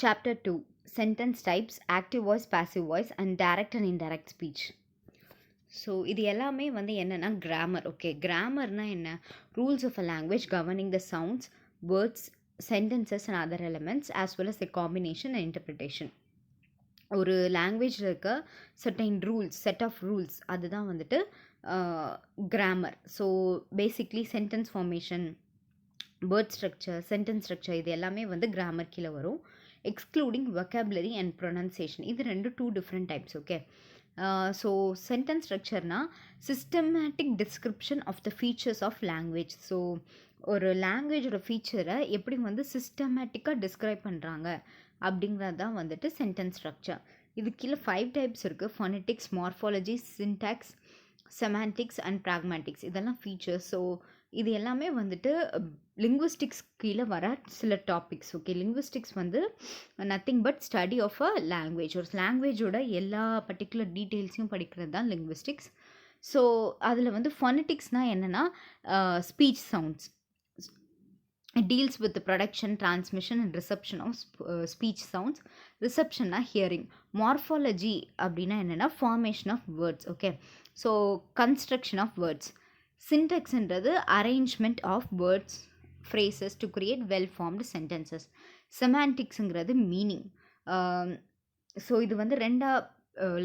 Chapter 2 Sentence Types, Active Voice, Passive Voice, and Direct and Indirect Speech. So இது எல்லாமே வந்து என்னென்னா grammar. Okay, கிராமர்னா என்ன? Rules of a language governing the sounds, words, sentences and other elements as well as the combination and interpretation. ஒரு லாங்குவேஜில் இருக்க certain rules, set of rules, அதுதான் வந்துட்டு grammar. So basically sentence formation, word structure, sentence structure, இது எல்லாமே வந்து grammar கீழே வரும். எக்ஸ்க்ளூடிங் vocabulary அண்ட் ப்ரொனன்சியேஷன், இது two different types. Okay, so sentence ஸ்ட்ரக்சர்னா systematic description of the features of language. So ஒரு லாங்குவேஜோட ஃபீச்சரை எப்படி வந்து சிஸ்டமேட்டிக்காக டிஸ்கிரைப் பண்ணுறாங்க அப்படிங்கிறது தான் வந்துட்டு சென்டென்ஸ் ஸ்ட்ரக்சர். இது கீழே 5 டைப்ஸ் இருக்குது: phonetics, morphology, syntax, semantics and pragmatics. இதெல்லாம் ஃபீச்சர்ஸ். ஸோ இது எல்லாமே வந்துட்டு லிங்குவிஸ்டிக்ஸ் கீழே வர சில டாபிக்ஸ். ஓகே, லிங்குவிஸ்டிக்ஸ் வந்து nothing but study of a language. ஒரு லாங்குவேஜோட எல்லா பர்டிகுலர் டீட்டெயில்ஸையும் படிக்கிறது தான் லிங்குவிஸ்டிக்ஸ். ஸோ அதில் வந்து ஃபொனட்டிக்ஸ்னால் என்னென்னா speech sounds. It deals with the production, transmission and reception of speech sounds. Reception na hearing. Morphology அப்படின்னா என்னென்னா formation of words. Okay, so construction of words. Syntax என்றது arrangement of words, phrases to create well formed sentences. Semanticsங்கிறது meaning. So இது வந்து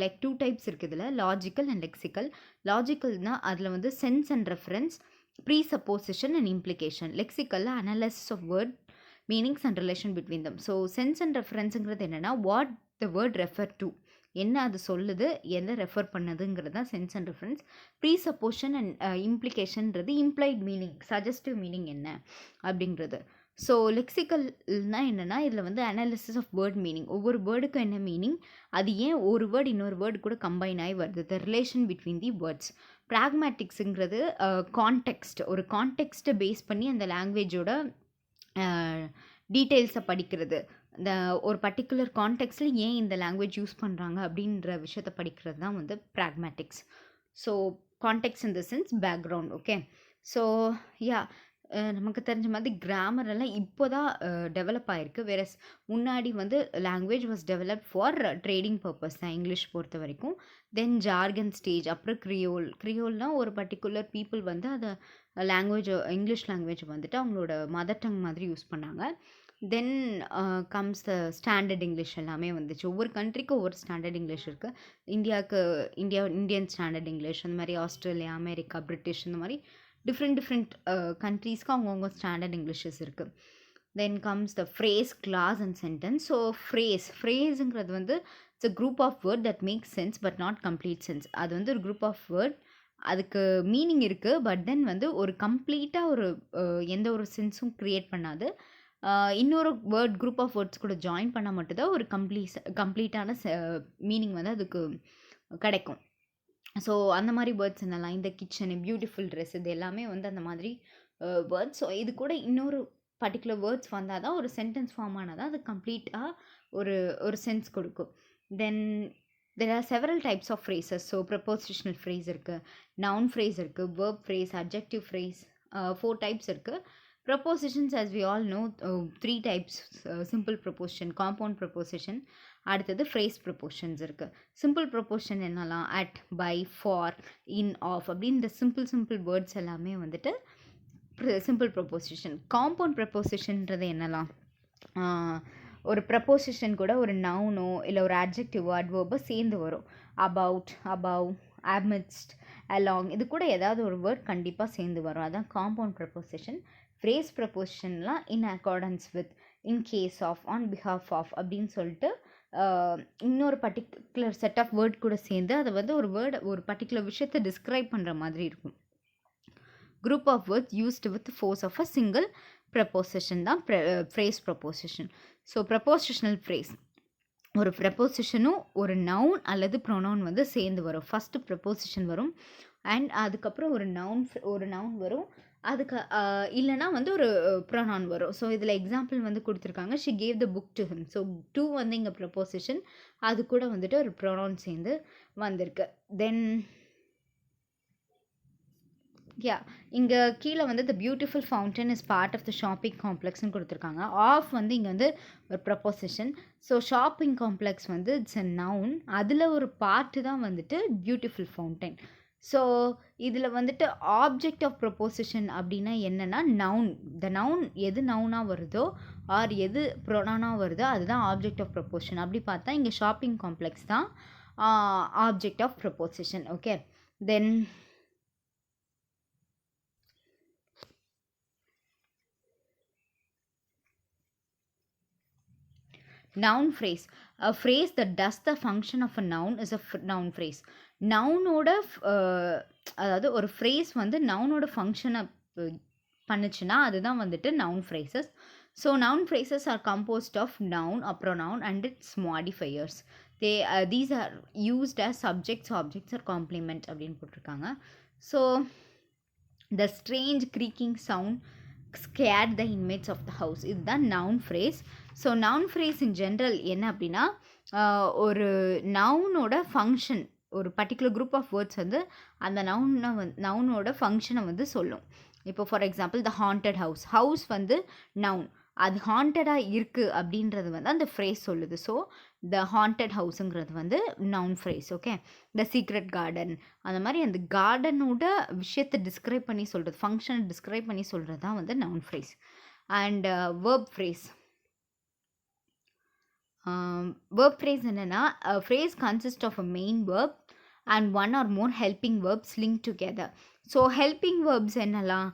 like 2 types இருக்குது இதில், logical and lexical. லாஜிக்கல்னால் அதில் வந்து sense and reference, presupposition and implication. Lexical analysis of word meanings and relation between them. So sense and referenceங்கிறது என்னென்னா what the word refer to, என்ன அது சொல்லுது, என்ன ரெஃபர் பண்ணுதுங்கிறது தான் sense and reference. presupposition and implicationன்றது implied meaning, suggestive meaning என்ன அப்படிங்கிறது. So லெக்சிக்கல்னால் என்னென்னா இதில் வந்து அனாலிசிஸ் ஆஃப் வேர்ட் மீனிங், ஒவ்வொரு வேர்டுக்கும் என்ன மீனிங், அது ஏன் ஒரு வேர்டு இன்னொரு வேர்டு கூட கம்பைன் ஆகி வருது, the relation between the words. ப்ராக்மேட்டிக்ஸுங்கிறது கான்டெக்ஸ்ட், ஒரு கான்டெக்ஸ்ட்டை பேஸ் பண்ணி அந்த லாங்குவேஜோட டீட்டெயில்ஸை படிக்கிறது. இந்த ஒரு பர்டிகுலர் கான்டெக்ஸ்டில் ஏன் இந்த லாங்குவேஜ் யூஸ் பண்ணுறாங்க அப்படின்ற விஷயத்தை படிக்கிறது தான் வந்து pragmatics. So context in the sense background. Okay, so yeah, நமக்கு தெரிஞ்ச மாதிரி கிராமர் எல்லாம் இப்போ தான் டெவலப் ஆகிருக்கு. வேற முன்னாடி வந்து language was develop for trading purpose தான் இங்கிலீஷ் பொறுத்த வரைக்கும். தென் ஜார்கன் ஸ்டேஜ், அப்புறம் க்ரியோல்னால் ஒரு பர்டிகுலர் பீப்புள் வந்து அதை லாங்குவேஜ், இங்கிலீஷ் லாங்குவேஜ் வந்துட்டு அவங்களோட மதர் டங் மாதிரி யூஸ் பண்ணாங்க. தென் கம்ஸ் த ஸ்டாண்டர்ட் இங்கிலீஷ் எல்லாமே வந்துச்சு. ஒவ்வொரு கண்ட்ரிக்கும் ஒவ்வொரு ஸ்டாண்டர்ட் இங்கிலீஷ் இருக்குது. இந்தியாவுக்கு இந்தியன் ஸ்டாண்டர்ட் இங்கிலீஷ், அந்த மாதிரி ஆஸ்திரேலியா, அமெரிக்கா, பிரிட்டிஷ், இந்த மாதிரி டிஃப்ரெண்ட் கண்ட்ரீஸ்க்கு அவங்கவுங்க ஸ்டாண்டர்ட் இங்கிலீஷஸ் இருக்குது. Then comes the phrase, clause and sentence. So ஃப்ரேஸுங்கிறது வந்து it's a group of word that makes sense but not complete sense. அது வந்து ஒரு குரூப் ஆஃப் வேர்ட், அதுக்கு மீனிங் இருக்குது, பட் தென் வந்து ஒரு கம்ப்ளீட்டாக ஒரு எந்த ஒரு சென்ஸும் க்ரியேட் பண்ணாது. இன்னொரு வேர்ட், குரூப் ஆஃப் வேர்ட்ஸ் கூட ஜாயின் பண்ணால் மட்டும்தான் ஒரு கம்ப்ளீட்டான மீனிங் வந்து அதுக்கு கிடைக்கும். ஸோ அந்த மாதிரி வேர்ட்ஸ் என்னெல்லாம், இந்த கிச்சனு, பியூட்டிஃபுல் ட்ரெஸ், இது எல்லாமே வந்து அந்த மாதிரி வேர்ட்ஸ். ஸோ இது கூட இன்னொரு பர்டிகுலர் வேர்ட்ஸ் வந்தால் தான் ஒரு சென்டென்ஸ் ஃபார்ம் ஆனால் தான் அது கம்ப்ளீட்டாக ஒரு சென்ஸ் கொடுக்கும். தென் there are several types of phrases. So prepositional phrase இருக்குது, noun phrase இருக்குது, verb phrase, adjective phrase, 4 types இருக்குது. Prepositions, as we all know, 3 types: simple preposition, compound preposition, அடுத்தது phrase prepositions இருக்குது. simple preposition என்னலாம், at, by, for, in, of அப்படின்னு இந்த simple words எல்லாமே வந்துட்டு simple preposition. compound prepositionன்றது என்னலாம், ஒரு ப்ரப்போசிஷன் கூட ஒரு நவுனோ இல்லை ஒரு அட்ஜெக்டிவோ அட்வர்போ சேர்ந்து வரும். அபவுட், அபவ், amidst, along, இது கூட ஏதாவது ஒரு வேர்ட் கண்டிப்பாக சேர்ந்து வரும். அதான் காம்பவுண்ட் ப்ரப்போசிஷன். ஃப்ரேஸ் ப்ரப்போசிஷன்லாம் in accordance with, in case of, on behalf of அப்படின்னு சொல்லிட்டு இன்னொரு பர்டிகுலர் செட் ஆஃப் வேர்ட் கூட சேர்ந்து அதை வந்து ஒரு வேர்டு, ஒரு பர்டிகுலர் விஷயத்தை டிஸ்கிரைப் பண்ணுற மாதிரி இருக்கும். Group of words used with force of a single preposition தான் phrase preposition. So prepositional phrase, ஒரு ப்ரப்போசிஷனும் ஒரு நவுன் அல்லது ப்ரொனவுன் வந்து சேர்ந்து வரும். ஃபஸ்ட்டு ப்ரப்போசிஷன் வரும் அண்ட் அதுக்கப்புறம் ஒரு நவுன் வரும், அதுக்கு இல்லைனா வந்து ஒரு ப்ரொனவுன் வரும். ஸோ இதில் எக்ஸாம்பிள் வந்து கொடுத்துருக்காங்க, she gave the book to him. So to வந்து இங்கே ப்ரப்போசிஷன், அது கூட வந்துட்டு ஒரு ப்ரொனவுன் சேர்ந்து வந்திருக்கு. தென் யா இங்கே கீழே வந்து the beautiful fountain is part of the shopping காம்ப்ளெக்ஸ்னு கொடுத்துருக்காங்க. ஆஃப் வந்து இங்கே வந்து ஒரு ப்ரப்போசிஷன். ஸோ ஷாப்பிங் காம்ப்ளெக்ஸ் வந்து இட்ஸ் அ நவுன். அதில் ஒரு பார்ட்டு தான் வந்துட்டு பியூட்டிஃபுல் ஃபவுண்டன். ஸோ இதில் வந்துட்டு ஆப்ஜெக்ட் ஆஃப் ப்ரப்போசிஷன் அப்படின்னா என்னென்னா நவுன். த நவுன் எது நவுனாக வருதோ ஆர் எது ப்ரொனவுனாக வருதோ அதுதான் ஆப்ஜெக்ட் ஆஃப் ப்ரப்போசிஷன். அப்படி பார்த்தா இங்கே ஷாப்பிங் காம்ப்ளெக்ஸ் தான் object of preposition. Okay, then noun phrase. A phrase that does the function of a noun is a noun phrase. நவுனோட அதாவது ஒரு ஃப்ரேஸ் வந்து நவுனோட ஃபங்க்ஷனை பண்ணுச்சுன்னா அதுதான் வந்துட்டு noun phrases. So noun phrases are composed of noun, pronoun and its modifiers. These are used as subjects, objects or complement அப்படின்னு போட்டிருக்காங்க. So the strange creaking sound scared the inmates of the house. இதுதான் noun phrase. So noun phrase in general என்ன அப்படின்னா ஒரு நவுனோட function, ஒரு particular group of words வந்து அந்த நவுனோட ஃபங்க்ஷனை வந்து சொல்லும். இப்போ for example the haunted house வந்து நவுன், அது ஹாண்டடாக இருக்குது அப்படின்றது வந்து அந்த ஃப்ரேஸ் சொல்லுது. ஸோ த ஹாண்டட் ஹவுஸுங்கிறது வந்து noun phrase. Okay, the secret garden, அந்த மாதிரி அந்த கார்டனோட விஷயத்தை டிஸ்கிரைப் பண்ணி சொல்கிறது, ஃபங்க்ஷனை டிஸ்கிரைப் பண்ணி சொல்கிறது தான் வந்து noun phrase. And verb phrase. Verb phrase என்னென்னா phrase consist of a main verb and one or more helping verbs link together. So helping verbs என்னெல்லாம்,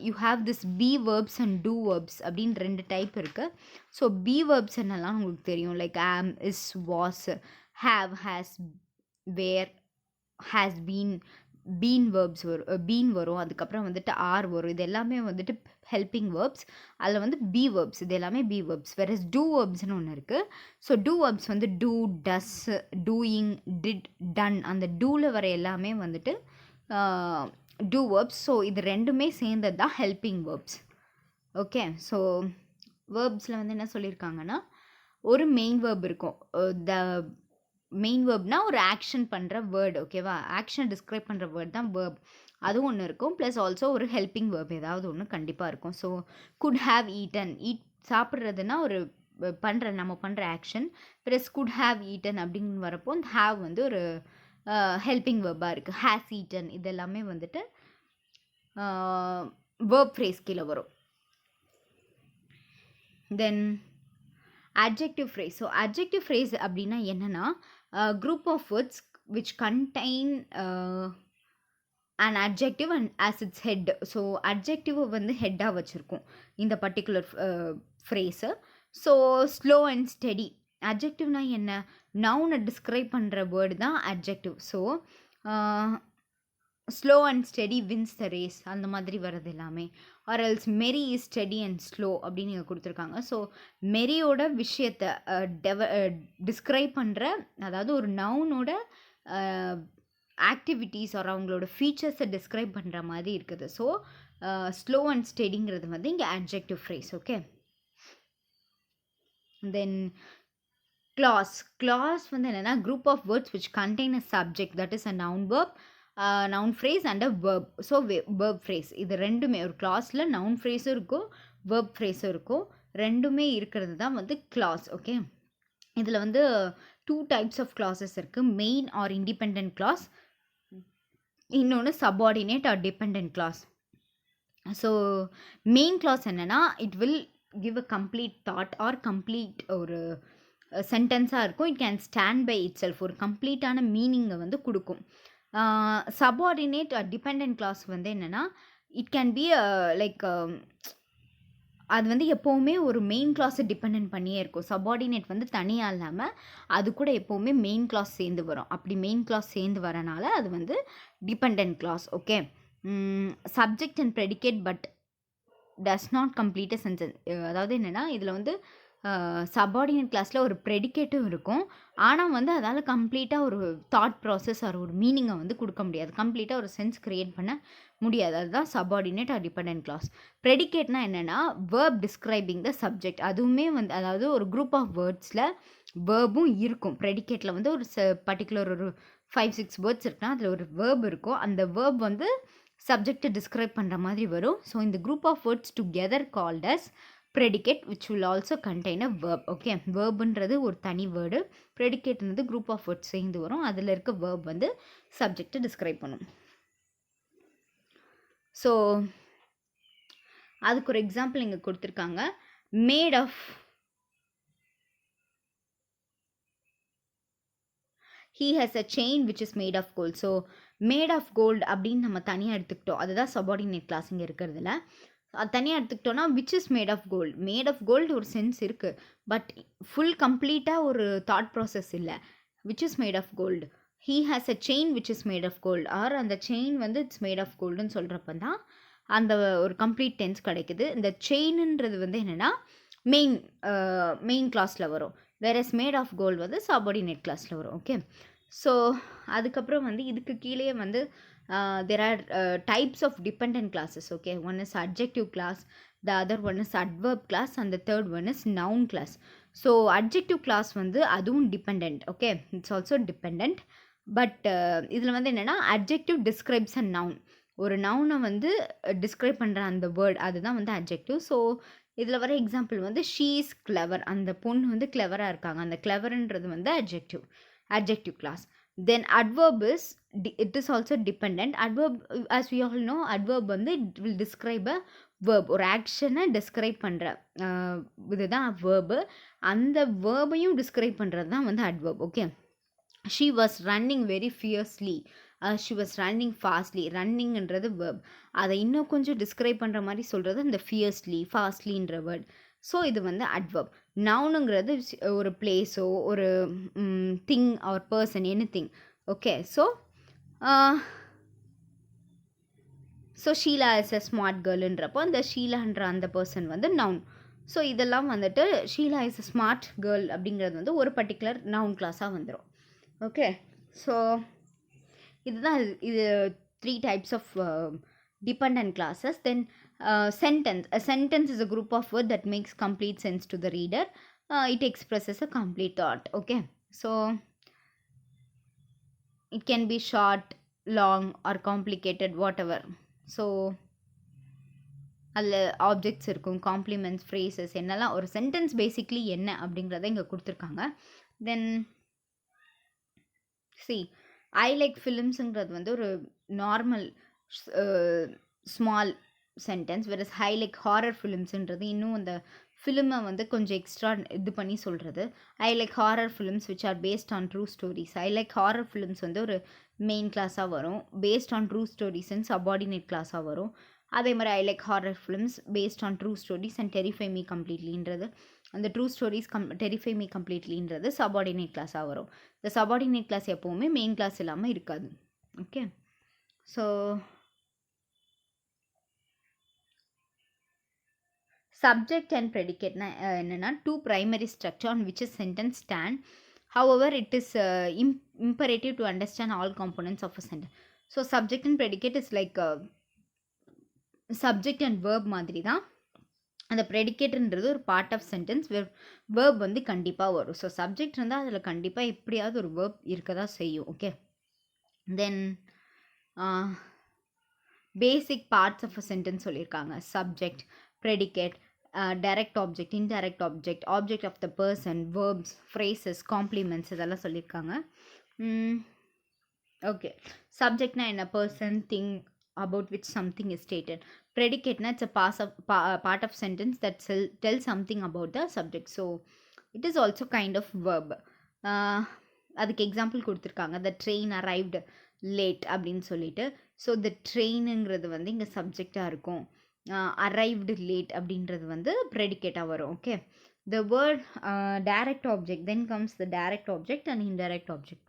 you have this be verbs and do verbs அப்படின்னு 2 type இருக்குது. So B verbs என்னெல்லாம் உங்களுக்கு தெரியும், like am, is, was, have, has, were, has been. Been வரும், அதுக்கப்புறம் வந்துட்டு R வரும். இது எல்லாமே வந்துட்டு ஹெல்பிங் வேர்ப்ஸ். அதில் வந்து பி வேர்ப்ஸ், இது எல்லாமே பி வேர்ப்ஸ். வேற டூ வேர்ப்ஸ்னு ஒன்று இருக்குது. ஸோ டூ வேர்ப்ஸ் வந்து do, does, doing, did, done. அந்த டூவில் வர எல்லாமே வந்துட்டு டூ வேர்ப்ஸ். ஸோ இது ரெண்டுமே சேர்ந்தது தான் ஹெல்பிங் வேர்ப்ஸ். ஓகே, ஸோ வேர்ப்ஸில் வந்து என்ன சொல்லியிருக்காங்கன்னா ஒரு மெயின் வேர்ப் இருக்கும். த மெயின் வேர்ப்னா ஒரு ஆக்ஷன் பண்ணுற வேர்டு, ஓகேவா, ஆக்ஷன் டிஸ்கிரைப் பண்ணுற வேர்ட் தான் வேர்ப். அதுவும் ஒன்று இருக்கும். ப்ளஸ் ஆல்சோ ஒரு ஹெல்பிங் வேர்ப் ஏதாவது ஒன்று கண்டிப்பாக இருக்கும். ஸோ குட் ஹாவ் ஈட்டன், சாப்பிட்றதுனா ஒரு நம்ம பண்ணுற action. Plus could have eaten அப்படின்னு வரப்போ இந்த ஹாவ் வந்து ஒரு ஹெல்பிங் வேர்பாக இருக்குது. ஹேஸ் ஈட்டன் இது எல்லாமே வந்துட்டு வேர்ப் ஃப்ரேஸ் கீழே வரும். தென் adjective phrase. So adjective phrase அப்படின்னா என்னென்னா group of words which contain an adjective and as its head. So adjective வந்து ஹெட்டாக வச்சுருக்கோம் இந்த particular phrase. So slow and steady, adjectiveனா என்ன, நவுனை டிஸ்கிரைப் பண்ணுற வேர்டு தான் adjective. So slow and steady wins the race, அந்த மாதிரி வர்றது எல்லாமே. Or else Mary is steady and slow அப்படின்னு இங்கே கொடுத்துருக்காங்க. ஸோ மெரியோட விஷயத்தை டிஸ்கிரைப் பண்ணுற, அதாவது ஒரு நவுனோட ஆக்டிவிட்டீஸ் ஆர் அவங்களோட ஃபீச்சர்ஸை டிஸ்கிரைப் பண்ணுற மாதிரி இருக்குது. ஸோ ஸ்லோ அண்ட் ஸ்டெடிங்கிறது வந்து இங்கே adjective phrase. ஓகே, தென் clause வந்து என்னென்னா group of words which contain a subject, that is a noun verb, noun phrase and a verb. So verb phrase இது ரெண்டுமே ஒரு கிளாஸில் நவுன் ஃப்ரேஸும் இருக்கும், verb phrase-உம் இருக்கும். ரெண்டுமே இருக்கிறது தான் வந்து clause. ஓகே, இதில் வந்து 2 types of clauses இருக்குது. மெயின் ஆர் இண்டிபெண்ட் clause, இன்னொன்று subordinate or dependent clause. So main clause என்னென்னா it will give a complete thought or complete ஒரு சென்டென்ஸாக இருக்கும். It can stand by itself, ஒரு கம்ப்ளீட்டான மீனிங்கை வந்து கொடுக்கும். சபார்டினேட் டிபெண்ட் கிளாஸ் வந்து என்னென்னா இட் கேன் பி லைக் அது வந்து எப்போவுமே ஒரு மெயின் கிளாஸை டிபெண்ட் பண்ணியே இருக்கும். சபார்டினேட் வந்து தனியாக இல்லாமல் அது கூட எப்போவுமே மெயின் கிளாஸ் சேர்ந்து வரும். அப்படி மெயின் கிளாஸ் சேர்ந்து வரனால அது வந்து depend clause. Okay, subject and predicate but does not complete a sentence. அதாவது என்னென்னா இதில் வந்து சபார்டினேட் கிளாஸில் ஒரு ப்ரெடிகேட்டும் இருக்கும், ஆனால் வந்து அதால் கம்ப்ளீட்டாக ஒரு தாட் ப்ராசஸ் ஆர் ஒரு மீனிங்கை வந்து கொடுக்க முடியாது, கம்ப்ளீட்டாக ஒரு சென்ஸ் க்ரியேட் பண்ண முடியாது. அதுதான் சபார்டினேட் ஆர் டிபெண்ட் கிளாஸ். ப்ரெடிகேட்னா என்னென்னா வேர்ப் டிஸ்கிரைபிங் த சப்ஜெக்ட். அதுவுமே வந்து அதாவது ஒரு குரூப் ஆஃப் வேர்ட்ஸில் வேர்பும் இருக்கும். ப்ரெடிகேட்டில் வந்து ஒரு பர்டிகுலர் ஒரு 5-6 வேர்ட்ஸ் இருக்குன்னா அதில் ஒரு வேர்ப் இருக்கும். அந்த வேர்ப் வந்து சப்ஜெக்டை டிஸ்கிரைப் பண்ணுற மாதிரி வரும். ஸோ இந்த group of words together called as predicate which will also contain a verb. Okay, வேர்புன்றது ஒரு தனி வேர்டு, ப்ரெடிகேட்ன்றது குரூப் ஆஃப் வேர்ட்ஸ் சேர்ந்து வரும். அதில் இருக்க வேர்ப் வந்து சப்ஜெக்டை டிஸ்கிரைப் பண்ணும். ஸோ அதுக்கு ஒரு எக்ஸாம்பிள் இங்கே கொடுத்துருக்காங்க. Made of he has a chain which is made of gold. So made of gold அப்படின்னு நம்ம தனியாக எடுத்துக்கிட்டோம். அதுதான் சபார்டினேட் கிளாஸ் இங்கே இருக்கிறதுல. அது தனியாக எடுத்துக்கிட்டோன்னா which is made of gold. Made of gold ஒரு சென்ஸ் இருக்குது, பட் ஃபுல் கம்ப்ளீட்டாக ஒரு தாட் ப்ராசஸ் இல்லை. Which is made of gold, he has a chain which is made of gold, or அந்த செயின் வந்து இட்ஸ் மேட் ஆஃப் கோல்டுன்னு சொல்கிறப்ப தான் அந்த ஒரு கம்ப்ளீட் டென்ஸ் கிடைக்குது. இந்த செயின்ன்றது வந்து என்னென்னா மெயின் கிளாஸில் வரும், வேறஸ் மேட் ஆஃப் கோல்டு வந்து சபார்டினேட் கிளாஸில் வரும். ஓகே, ஸோ அதுக்கப்புறம் வந்து இதுக்கு கீழே வந்து there are types of dependent classes. Okay, one is adjective class, the other one is adverb class, and the third one is noun class. So adjective class வந்து அதுவும் dependent. Okay, it's also dependent, but இதில் வந்து என்னென்னா adjective describes a noun. ஒரு நவுனை வந்து describe பண்ணுற அந்த word அதுதான் வந்து adjective. ஸோ இதில் வர எக்ஸாம்பிள் வந்து ஷீ இஸ் கிளவர், அந்த பொண்ணு வந்து கிளவராக இருக்காங்க, அந்த கிளவர்ன்றது வந்து adjective class. Then adverb is it is also dependent. Adverb, as we all know, adverb வந்து it will describe a verb, ஒரு ஆக்ஷனை டிஸ்கிரைப் பண்ணுற இதுதான் verb. அந்த வேர்பையும் டிஸ்கிரைப் பண்ணுறது தான் வந்து adverb. Okay, she was running very fiercely, she was running fastly. ரன்னிங்ன்றது verb, அதை இன்னும் கொஞ்சம் டிஸ்கிரைப் பண்ணுற மாதிரி சொல்கிறது இந்த fiercely fastlyன்ற வேர்ட். ஸோ இது வந்து adverb. நவுனுங்கிறது ஒரு பிளேஸோ ஒரு thing or person, anything. Okay, so Sheila is a smart கேர்ளுன்றப்போ அந்த ஷீலான்ற அந்த பர்சன் வந்து நவுன். ஸோ இதெல்லாம் வந்துட்டு Sheila is a smart girl அப்படிங்கிறது வந்து ஒரு பர்டிகுலர் நவுன் கிளாஸாக வந்துடும். ஓகே, ஸோ இதுதான் இது 3 types of dependent classes. Then sentence. A sentence is a group of words that makes complete sense to the reader. It expresses a complete thought. Okay, so it can be short, long, or complicated, whatever. So அதில் objects இருக்கும், compliments, phrases, என்னெல்லாம் ஒரு sentence basically என்ன அப்படிங்கிறத இங்கே கொடுத்துருக்காங்க. தென் I like ஃபிலிம்ஸுங்கிறது வந்து ஒரு normal small sentence. Versus I like horror ஃபிலிம்ஸுன்றது இன்னும் அந்த ஃபிலிமை வந்து கொஞ்சம் எக்ஸ்ட்ரா இது பண்ணி சொல்கிறது. I like horror films which are based on true stories. I like horror films வந்து ஒரு மெயின் கிளாஸாக வரும், பேஸ்ட் ஆன் ட்ரூ ஸ்டோரிஸ்ன்னு சபார்டினேட் கிளாஸாக வரும். அதே மாதிரி I like horror films based on true stories and terrify me கம்ப்ளீட்லின்றது, அந்த ட்ரூ ஸ்டோரிஸ் டெரிஃபை மீ கம்ப்ளீட்லின்றது சபார்டினேட் கிளாஸாக வரும். இந்த சபார்டினேட் கிளாஸ் எப்போவுமே மெயின் கிளாஸ் இல்லாமல் இருக்காது. Okay, so subject and predicate என்னன்னா two primary structure on which a sentence stand. However, it is imperative to understand all components of a sentence. So subject and predicate is like subject and verb மாதிரி தான். அந்த ப்ரெடிகேட்ன்றது ஒரு part of sentence, verb வந்து கண்டிப்பாக வரும். So subject இருந்தால் அதில் கண்டிப்பாக எப்படியாவது ஒரு வேர்ப் இருக்க தான் செய்யும். ஓகே, then basic parts of a sentence சொல்லியிருக்காங்க. Subject, predicate, direct object, indirect object, object of the person, verbs, phrases, complements இதெல்லாம் சொல்லியிருக்காங்க. ஓகே, சப்ஜெக்ட்னா என்ன? Person, thing about which something is stated. Predicate na it's a part of sentence that tells something about the subject, so it is also kind of verb. அதுக்கு example கொடுத்துருக்காங்க. the train arrived late அப்படின்னு சொல்லிட்டு. So the trainங்கிறது வந்து இங்கே சப்ஜெக்டாக இருக்கும், arrived late அப்படின்றது வந்து ப்ரெடிகேட்டாக வரும். Okay, the word direct object, then comes the direct object and indirect object.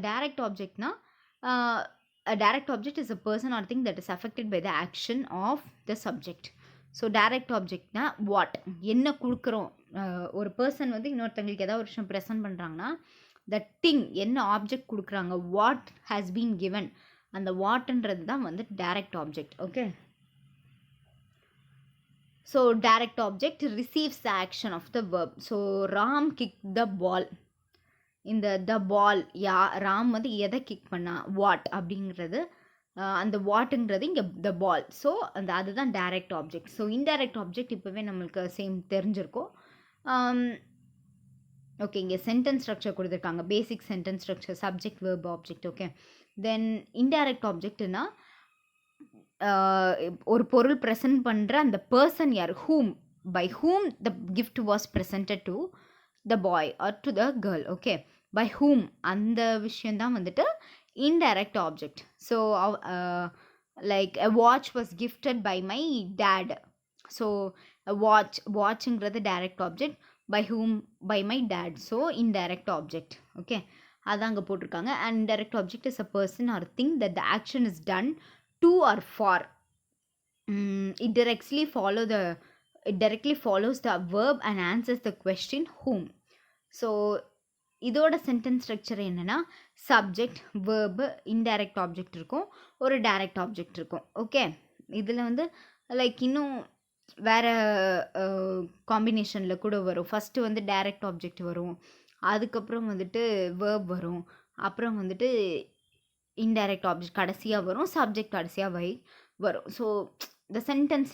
Direct objectனா a direct object is a person or thing that is affected by the action of the subject. So direct ஆப்ஜெக்ட்னா what, என்ன கொடுக்குறோம், ஒரு person வந்து இன்னொருத்தங்களுக்கு ஏதாவது ஒரு விஷயம் present பண்ணுறாங்கன்னா the thing என்ன ஆப்ஜெக்ட் கொடுக்குறாங்க, வாட் ஹேஸ் பீன் கிவன், அந்த வாட்ன்றது தான் வந்து direct object. Okay, so direct object receives the action of the verb. So Ram kick the ball, இந்த த பால் ராம் வந்து எதை கிக் பண்ணா, வாட் அப்படிங்கிறது அந்த வாட்டுங்கிறது இங்கே த பால். ஸோ அதுதான் direct object. So indirect object இப்போவே நம்மளுக்கு சேம் தெரிஞ்சிருக்கும். ஓகே, இங்கே சென்டென்ஸ் ஸ்ட்ரக்சர் கொடுத்துருக்காங்க. Basic sentence structure, subject, verb, object. Okay, then indirect ஆப்ஜெக்ட்னா ஒரு பொருள் ப்ரெசென்ட் பண்ணுற அந்த பர்சன் யார், whom, by whom the gift was presented to the boy or to the girl. Okay, by whom அந்த விஷயந்தான் வந்துட்டு indirect object. So like a watch was gifted by my dad. So வாட்ச்ங்கிறது direct object, by whom, by my dad. So indirect object. Okay, அதான் அங்கே போட்டிருக்காங்க. And indirect object is a person or thing that the action is done to or for. It directly follows the verb and answers the question whom. So இதோட sentence structure என்னென்னா subject, verb, indirect object இருக்கும், ஒரு direct object இருக்கும். Okay, இதில் வந்து like இன்னும் வேறு காம்பினேஷனில் கூட வரும். ஃபஸ்ட்டு வந்து டைரக்ட் ஆப்ஜெக்ட் வரும், அதுக்கப்புறம் வந்துட்டு வேர்ப் வரும், அப்புறம் வந்துட்டு இன்டைரக்ட் ஆப்ஜெக்ட் கடைசியாக வரும், சப்ஜெக்ட் கடைசியாக வரும். ஸோ த சென்டென்ஸ்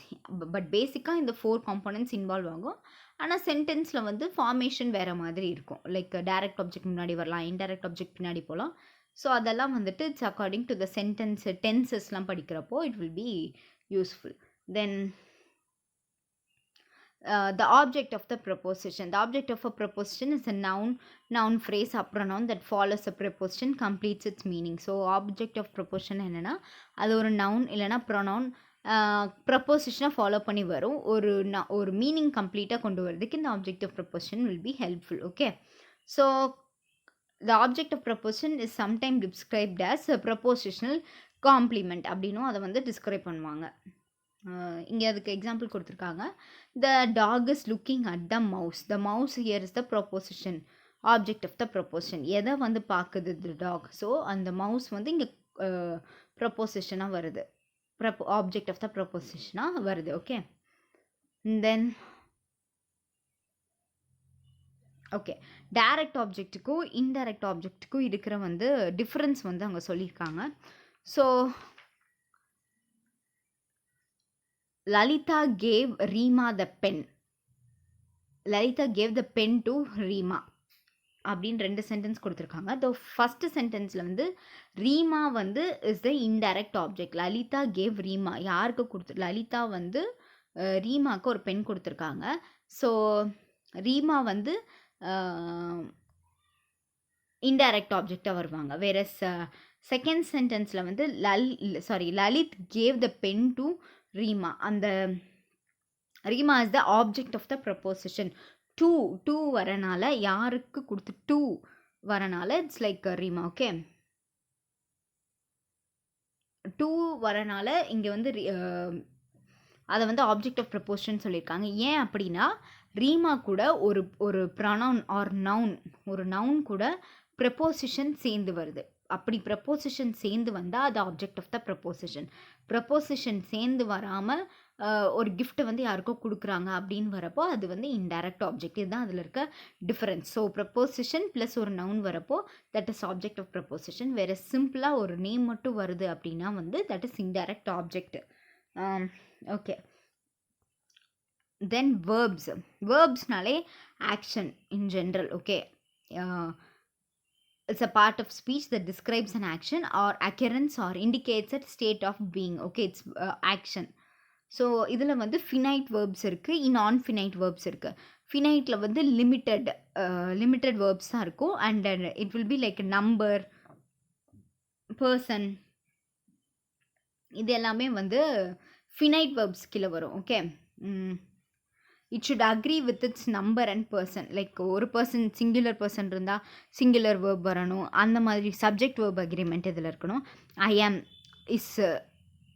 பட் பேசிக்காக இந்த 4 காம்போனன்ட்ஸ் இன்வால்வ் ஆகும். ஆனால் சென்டென்ஸில் வந்து ஃபார்மேஷன் வேறு மாதிரி இருக்கும். லைக் டைரக்ட் ஆப்ஜெக்ட் முன்னாடி வரலாம், இன்டைரக்ட் ஆப்ஜெக்ட் பின்னாடி போகலாம். ஸோ அதெல்லாம் வந்துட்டு it's according to the sentence டென்சஸ்லாம் படிக்கிறப்போ it will be useful. Then the object of the preposition. The object of a preposition is a noun phrase or pronoun that follows a preposition, completes its meaning. So object of preposition என்னன்னா அது ஒரு noun இல்லைனா pronoun ப்ரப்போசிஷனை follow பண்ணி வரும். ஒரு meaning கம்ப்ளீட்டாக கொண்டு வரதுக்கு இந்த object of preposition will be helpful. Okay, so the object of preposition is sometime described as prepositional complement அப்படின்னும் அதை வந்து டிஸ்கிரைப் பண்ணுவாங்க. இங்கே அதுக்கு எக்ஸாம்பிள் கொடுத்துருக்காங்க. The dog is looking at the mouse. The mouse here is the preposition, object of the preposition. எதை வந்து பார்க்குது த டாக். ஸோ அந்த மவுஸ் வந்து இங்கே ப்ரப்போசிஷனாக வருது, ஆப்ஜெக்ட் ஆஃப் த ப்ரப்போசிஷனாக வருது. Okay, then okay, direct ஆப்ஜெக்ட்டுக்கும் indirect ஆப்ஜெக்ட்டுக்கும் இருக்கிற வந்து டிஃப்ரென்ஸ் வந்து அங்கே சொல்லியிருக்காங்க. So Lalita gave Reema the pen. Lalita gave the pen to Reema அப்படின்னு 2 சென்டென்ஸ் கொடுத்துருக்காங்க. த ஃபஸ்ட்டு சென்டென்ஸில் வந்து ரீமா வந்து is the indirect object. Lalitha gave Reema, யாருக்கு லலிதா வந்து ரீமாவுக்கு ஒரு பென் கொடுத்துருக்காங்க. ஸோ ரீமா வந்து இன்டைரக்ட் ஆப்ஜெக்டாக வருவாங்க. வேற செகண்ட் சென்டென்ஸில் வந்து Lalit gave the pen to Reema. அந்த Reema is the object of the preposition. To வரனால, யாருக்கு கொடுத்து டூ வரனால it's like Reema. Okay, to வரனால இங்கே வந்து அதை வந்து ஆப்ஜெக்ட் ஆஃப் ப்ரப்போசிஷன் சொல்லியிருக்காங்க. ஏன் அப்படின்னா ரீமா கூட ஒரு ப்ரனவுன் ஆர் நவுன், ஒரு நவுன் கூட ப்ரப்போசிஷன் சேர்ந்து வருது. அப்படி ப்ரப்போசிஷன் சேர்ந்து வந்தால் அது object of the preposition. Preposition சேர்ந்து வராமல் ஒரு கிஃப்ட்டை வந்து யாருக்கோ கொடுக்குறாங்க அப்படின்னு வரப்போ அது வந்து இன்டைரக்ட் ஆப்ஜெக்ட். இதுதான் அதில் இருக்க டிஃப்ரென்ஸ். ஸோ ப்ரப்போசிஷன் ப்ளஸ் ஒரு நவுன் வரப்போ that is object of preposition. வேறு சிம்பிளாக ஒரு நேம் மட்டும் வருது அப்படின்னா வந்து that is indirect object. Okay, then verbs. வேர்ப்ஸ்னாலே action in general. Okay, it's a part of speech that describes an action or occurrence or indicates a state of being. Okay, it's action. So இதில் வந்து finite verbs இருக்குது, நான்-ஃபினைட் verbs இருக்குது. ஃபினைட்டில் வந்து limited verbs தான் இருக்கும். And it will be like number, person, இது எல்லாமே வந்து ஃபினைட் வேர்ப்ஸ் கீழே வரும். Okay, it should agree with it's number and person. Like ஒரு பர்சன், சிங்குலர் பர்சன் இருந்தால் சிங்குலர் வேர்ப் வரணும். அந்த மாதிரி சப்ஜெக்ட் வேர்ப் அக்ரிமெண்ட் இதில் இருக்கணும். ஐ ஆம், is,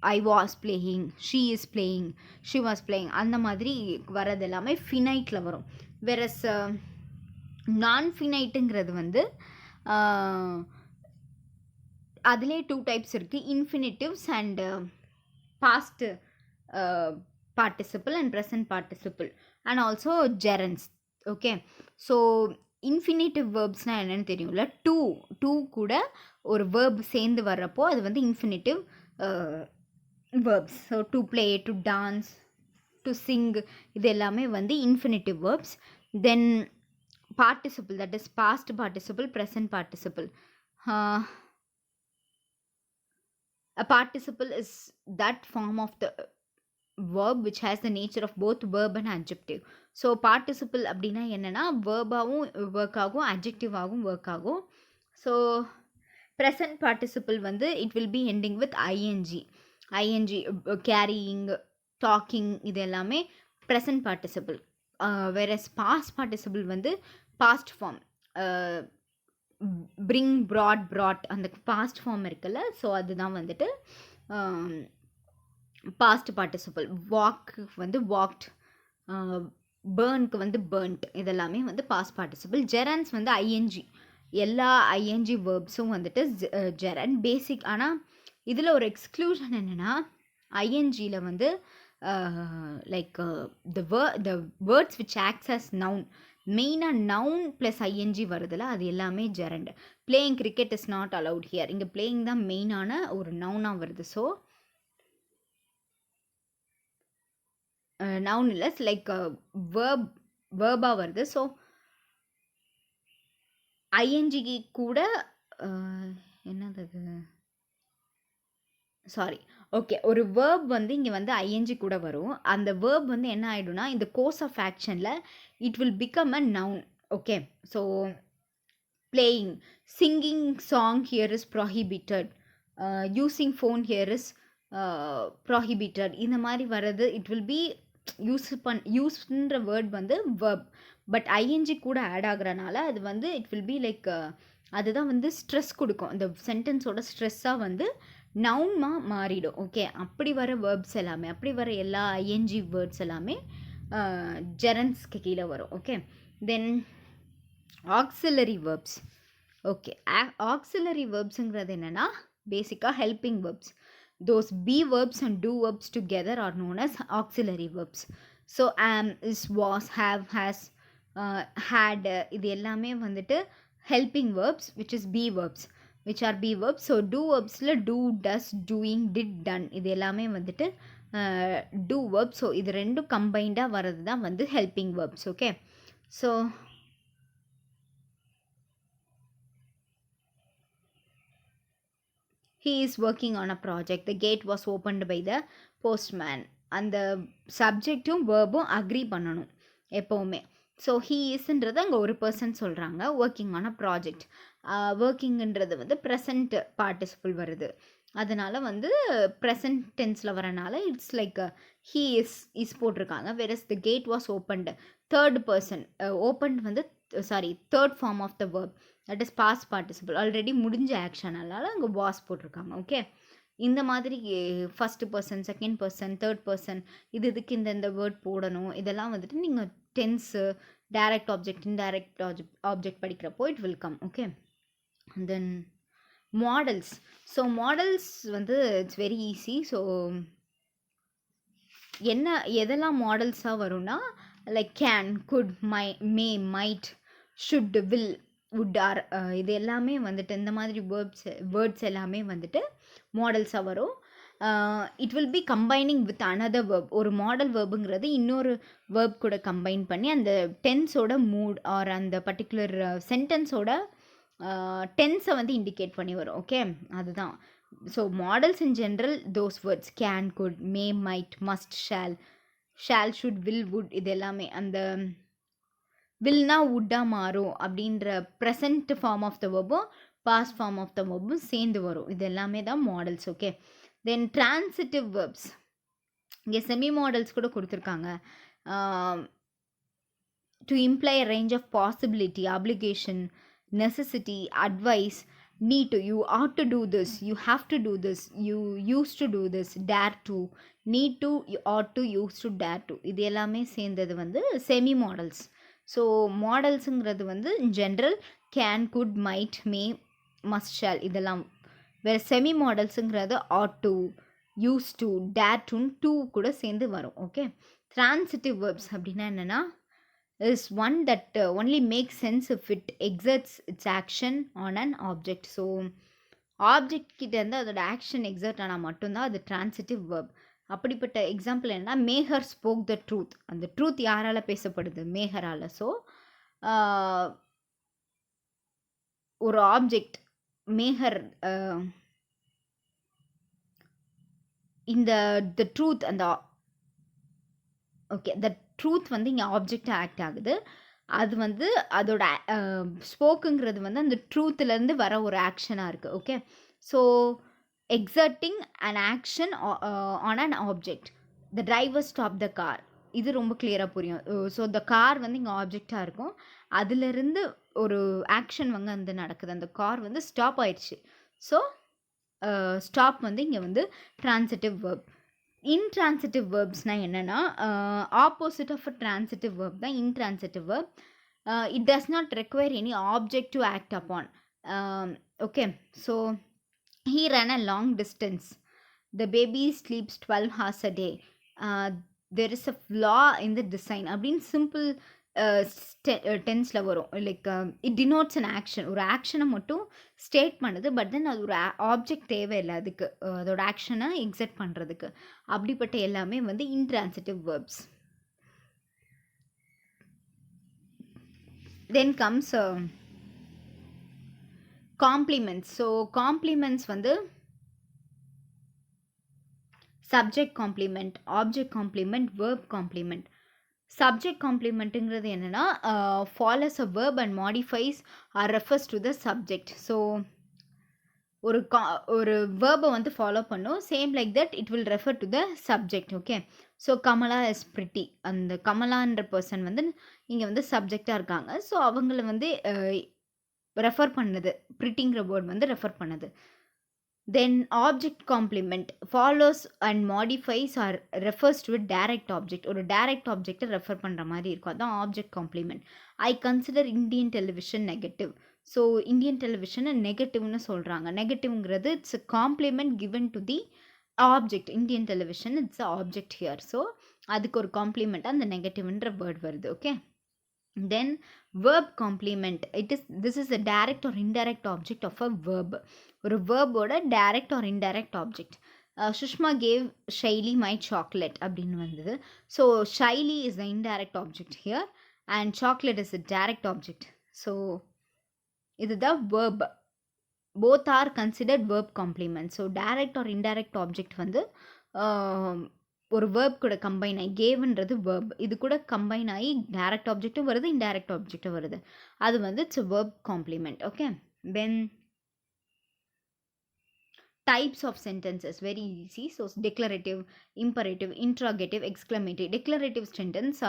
I was playing, she is playing, she was playing, அந்த மாதிரி வரது எல்லாமே ஃபினைட்டில் வரும். வேறஸ் நான் ஃபினைட்டுங்கிறது வந்து அதிலே 2 டைப்ஸ் இருக்குது. Infinitives and past participle and present participle and also gerunds. Okay, so infinitive verbsனா என்னன்னு தெரியும்ல, டூ கூட ஒரு verb சேர்ந்து வர்றப்போ அது வந்து infinitive. Verbs. So to play, to dance, to Singh, இது எல்லாமே வந்து infinitive verbs. Then participle, that is past participle, present participle. A participle is that form of the verb which has the nature of both verb and adjective. So participle அப்படின்னா என்னென்னா வேர்பாகவும் work ஆகும், adjective-ஆகவும் work ஆகும். So present participle வந்து it will be ending with ing. carrying, talking, இது எல்லாமே present participle. whereas past participle வந்து past form. bring, brought அந்த past form இருக்குல்ல, ஸோ அதுதான் வந்துட்டு past participle. walk வந்து walked, burnக்கு வந்து burnt, இதெல்லாமே வந்து past participle. gerunds வந்து ing. எல்லா ing வேர்ப்ஸும் வந்துட்டு gerund பேசிக். ஆனால் இதில் ஒரு எக்ஸ்க்ளூஷன் என்னென்னா ஐஎன்ஜியில் வந்து like the words which acts as noun, மெயினாக நவுன் ப்ளஸ் ஐஎன்ஜி வருதுல, அது எல்லாமே gerund. Playing cricket is not allowed here. இங்கே பிளேயிங் தான் மெயினான ஒரு நவுனாக வருது. ஸோ நவுன் இல்லை, லைக் வேர்பாக வருது. ஸோ ஐஎன்ஜிக்கு கூட என்னது சாரி ஓகே, ஒரு வேர்ப் வந்து இங்கே வந்து ஐஎன்ஜி கூட வரும். அந்த வேர்ப் வந்து என்ன ஆகிடும்னா இந்த கோர்ஸ் ஆஃப் ஆக்ஷனில் it will become a noun. Okay, so playing, singing song here is prohibited, using phone here is prohibited, இந்த மாதிரி வர்றது இட் வில் பி யூஸ்ன்ற வேர்ட் வந்து வேர்ப். பட் ஐஎன்ஜி கூட ஆட் ஆகுறனால அது வந்து இட் வில் பி லைக் அதுதான் வந்து ஸ்ட்ரெஸ் கொடுக்கும். இந்த சென்டென்ஸோட ஸ்ட்ரெஸ்ஸாக வந்து நவுன்மா மாறிடும். ஓகே, அப்படி வர வேர்ப்ஸ் எல்லாமே, அப்படி வர எல்லா ஐஎன்ஜி வேர்ட்ஸ் எல்லாமே ஜெரன்ஸ்க்கு கீழே வரும். ஓகே, தென் ஆக்சிலரி வேர்ப்ஸ். ஓகே, ஆக்சிலரி வேர்ப்ஸுங்கிறது என்னென்னா பேசிக்காக helping verbs. those be verbs and do verbs together are known as auxiliary verbs. so am, is, was, have, has, had, இது எல்லாமே வந்துட்டு helping verbs which is be verbs, which are be verbs. so do verbsல do, does, doing, did, done, இது எல்லாமே வந்துட்டு do verbs. so இது ரெண்டும் கம்பைண்டாக வர்றது தான் வந்து helping verbs. okay, so he is working on a project, the gate was opened by the postman. அந்த சப்ஜெக்டும் வேர்பும் agri பண்ணணும் எப்போவுமே. ஸோ ஹீ இஸ்ன்றது அங்கே ஒரு பர்சன் சொல்கிறாங்க, ஒர்க்கிங் ஆன் அ ப்ராஜெக்ட். ஒர்க்கிங்ன்றது வந்து ப்ரெசண்ட் பார்ட்டிசிபிள் வருது, அதனால் வந்து ப்ரெசன்ட் டென்ஸில் வரனால இட்ஸ் லைக் ஹீ இஸ் போட்டிருக்காங்க. Whereas the gate was opened, third person, open வந்து sorry third form of the verb, that is past participle, already முடிஞ்ச ஆக்ஷனால அங்கே வாஸ் போட்டிருக்காங்க. ஓகே, இந்த மாதிரி first person, second person, third person, இதுக்கு இந்த வேர்ட் போடணும். இதெல்லாம் வந்துட்டு நீங்கள் tense, direct object, indirect object படிக்கிறப்போ it will come. Okay, then modals. So modals வந்து இட்ஸ் வெரி ஈஸி. ஸோ என்ன எதெல்லாம் மாடல்ஸாக வரும்னா like can, could, may, might, should, will, would, or, இது எல்லாமே வந்துட்டு இந்த மாதிரி வேர்ட்ஸ் எல்லாமே வந்துட்டு மாடல்ஸாக வரும். It will be combining with another verb. ஒரு மாடல் வேர்புங்கிறது இன்னொரு வேர்ப் கூட கம்பைன் பண்ணி அந்த டென்ஸோட மூட் ஆர் அந்த பர்டிகுலர் சென்டென்ஸோட டென்ஸை வந்து இண்டிகேட் பண்ணி வரும். ஓகே, அதுதான். So modals in general those words can, could, may, might, must, shall, should, will, would, இது எல்லாமே அந்த வில்னா வுட்டாக மாறும் அப்படின்ற ப்ரெசன்ட் ஃபார்ம் ஆஃப் த வேர்பும் பாஸ்ட் ஃபார்ம் ஆஃப் த வேர்பும் சேர்ந்து வரும். இது எல்லாமே தான் மாடல்ஸ். ஓகே, தென் ட்ரான்சிட்டிவ் வேர்ப்ஸ். இங்கே செமி மாடல்ஸ் கூட கொடுத்துருக்காங்க. To imply a range of possibility, obligation, necessity, advice, need to, you ought to do this, you have to do this, you used to do this, dare to, need to, you ought to, used to, dare to, இது எல்லாமே சேர்ந்தது வந்து semi models. So மாடல்ஸுங்கிறது வந்து general can, could, might, may, must, shall, இதெல்லாம். வேறு semi மாடல்ஸுங்கிறது ought to, used to, dare to கூட சேர்ந்து வரும். ஓகே, ட்ரான்சிட்டிவ் வேர்ப்ஸ் அப்படின்னா என்னென்னா is one that only makes sense if it exerts its action on an object. So object கிட்டேருந்து அதோட ஆக்ஷன் எக்ஸர்ட் ஆனால் மட்டும்தான் அது ட்ரான்சிட்டிவ் வேர்ப். அப்படிப்பட்ட எக்ஸாம்பிள் என்னன்னா, மேஹர் ஸ்போக் த ட்ரூத். அந்த ட்ரூத் யாரால் பேசப்படுது? மேஹரால். ஸோ ஒரு ஆப்ஜெக்ட் மேஹர் இந்த த ட்ரூத் அந்த ஓகே த ட்ரூத் வந்து இங்கே ஆப்ஜெக்டாக ஆக்ட் ஆகுது. அது வந்து அதோட ஸ்போக்குங்கிறது வந்து அந்த ட்ரூத்துலேருந்து வர ஒரு ஆக்ஷனாக இருக்குது. Okay, so exerting an action on an object. The driver stop the car. இது ரொம்ப கிளியராக புரியும். ஸோ த கார் வந்து இங்கே ஆப்ஜெக்டாக இருக்கும். அதுலேருந்து ஒரு ஆக்ஷன் வந்து நடக்குது. அந்த கார் வந்து ஸ்டாப் ஆயிடுச்சு. ஸோ ஸ்டாப் வந்து இங்கே வந்து ட்ரான்சிட்டிவ் வேர்ப். இன்ட்ரான்சிட்டிவ் வேர்ப்ஸ்னால் என்னென்னா, opposite of a transitive verb தான் intransitive verb. It does not require any object to act upon. Okay, so he ran a long distance. The baby sleeps 12 hours a day. There is a flaw in the design. அப்படின்னு simple டென்ஸில் வரும். Like it denotes an action. ஒரு ஆக்ஷனை மட்டும் state பண்ணுது. But then அது ஒரு object தேவையில்லை அதுக்கு, அதோட ஆக்ஷனை எக்ஸெக்ட் பண்ணுறதுக்கு. அப்படிப்பட்ட எல்லாமே வந்து intransitive verbs. Then comes complements. So complements வந்து subject complement, object complement, verb complement. Subject காம்ப்ளிமெண்ட்டுங்கிறது என்னென்னா, follows a verb and modifies or refers to the subject. So ஒரு வேர்பை வந்து ஃபாலோ பண்ணும். Same like that it will refer to the subject. Okay, so Kamala is pretty. அந்த கமலான்ற person வந்து இங்கே வந்து சப்ஜெக்டாக இருக்காங்க. ஸோ அவங்கள வந்து ரெஃபர் பண்ணுது. பிரிட்டிங்கிற வேர்ட் வந்து ரெஃபர் பண்ணுது. Then object complement follows and modifies or refers to a direct object. ஒரு direct object ரெஃபர் பண்ணுற மாதிரி இருக்கும். அதான் object complement. I consider Indian television negative. So Indian டெலிவிஷனை நெகட்டிவ்னு சொல்கிறாங்க. நெகட்டிவ்ங்கிறது it's a complement given to the object. Indian television it's a object here. So அதுக்கு ஒரு காம்ப்ளிமெண்ட்டாக அந்த நெகட்டிவ்ன்ற வேர்ட் வருது. Okay, then verb complement. This is a direct or indirect object of a verb. ஒரு வேர்போட direct or indirect object. Sushma gave Shaili my chocolate அப்படின்னு வந்தது. So Shaili is the indirect object here and chocolate is a direct object. So இதுதான் verb. Both are considered verb complement. So direct or indirect object வந்து ஒரு verb கூட combine ஆகி, கேவ்ன்றது verb, இது கூட combine ஆகி டைரக்ட் ஆப்ஜெக்ட்டும் வருது, இன்டைரக்ட் ஆப்ஜெக்ட்டும் வருது. அது வந்து it's verb complement. Okay, then types of sentences, very easy. So declarative, imperative, interrogative, exclamative. Declarative sentence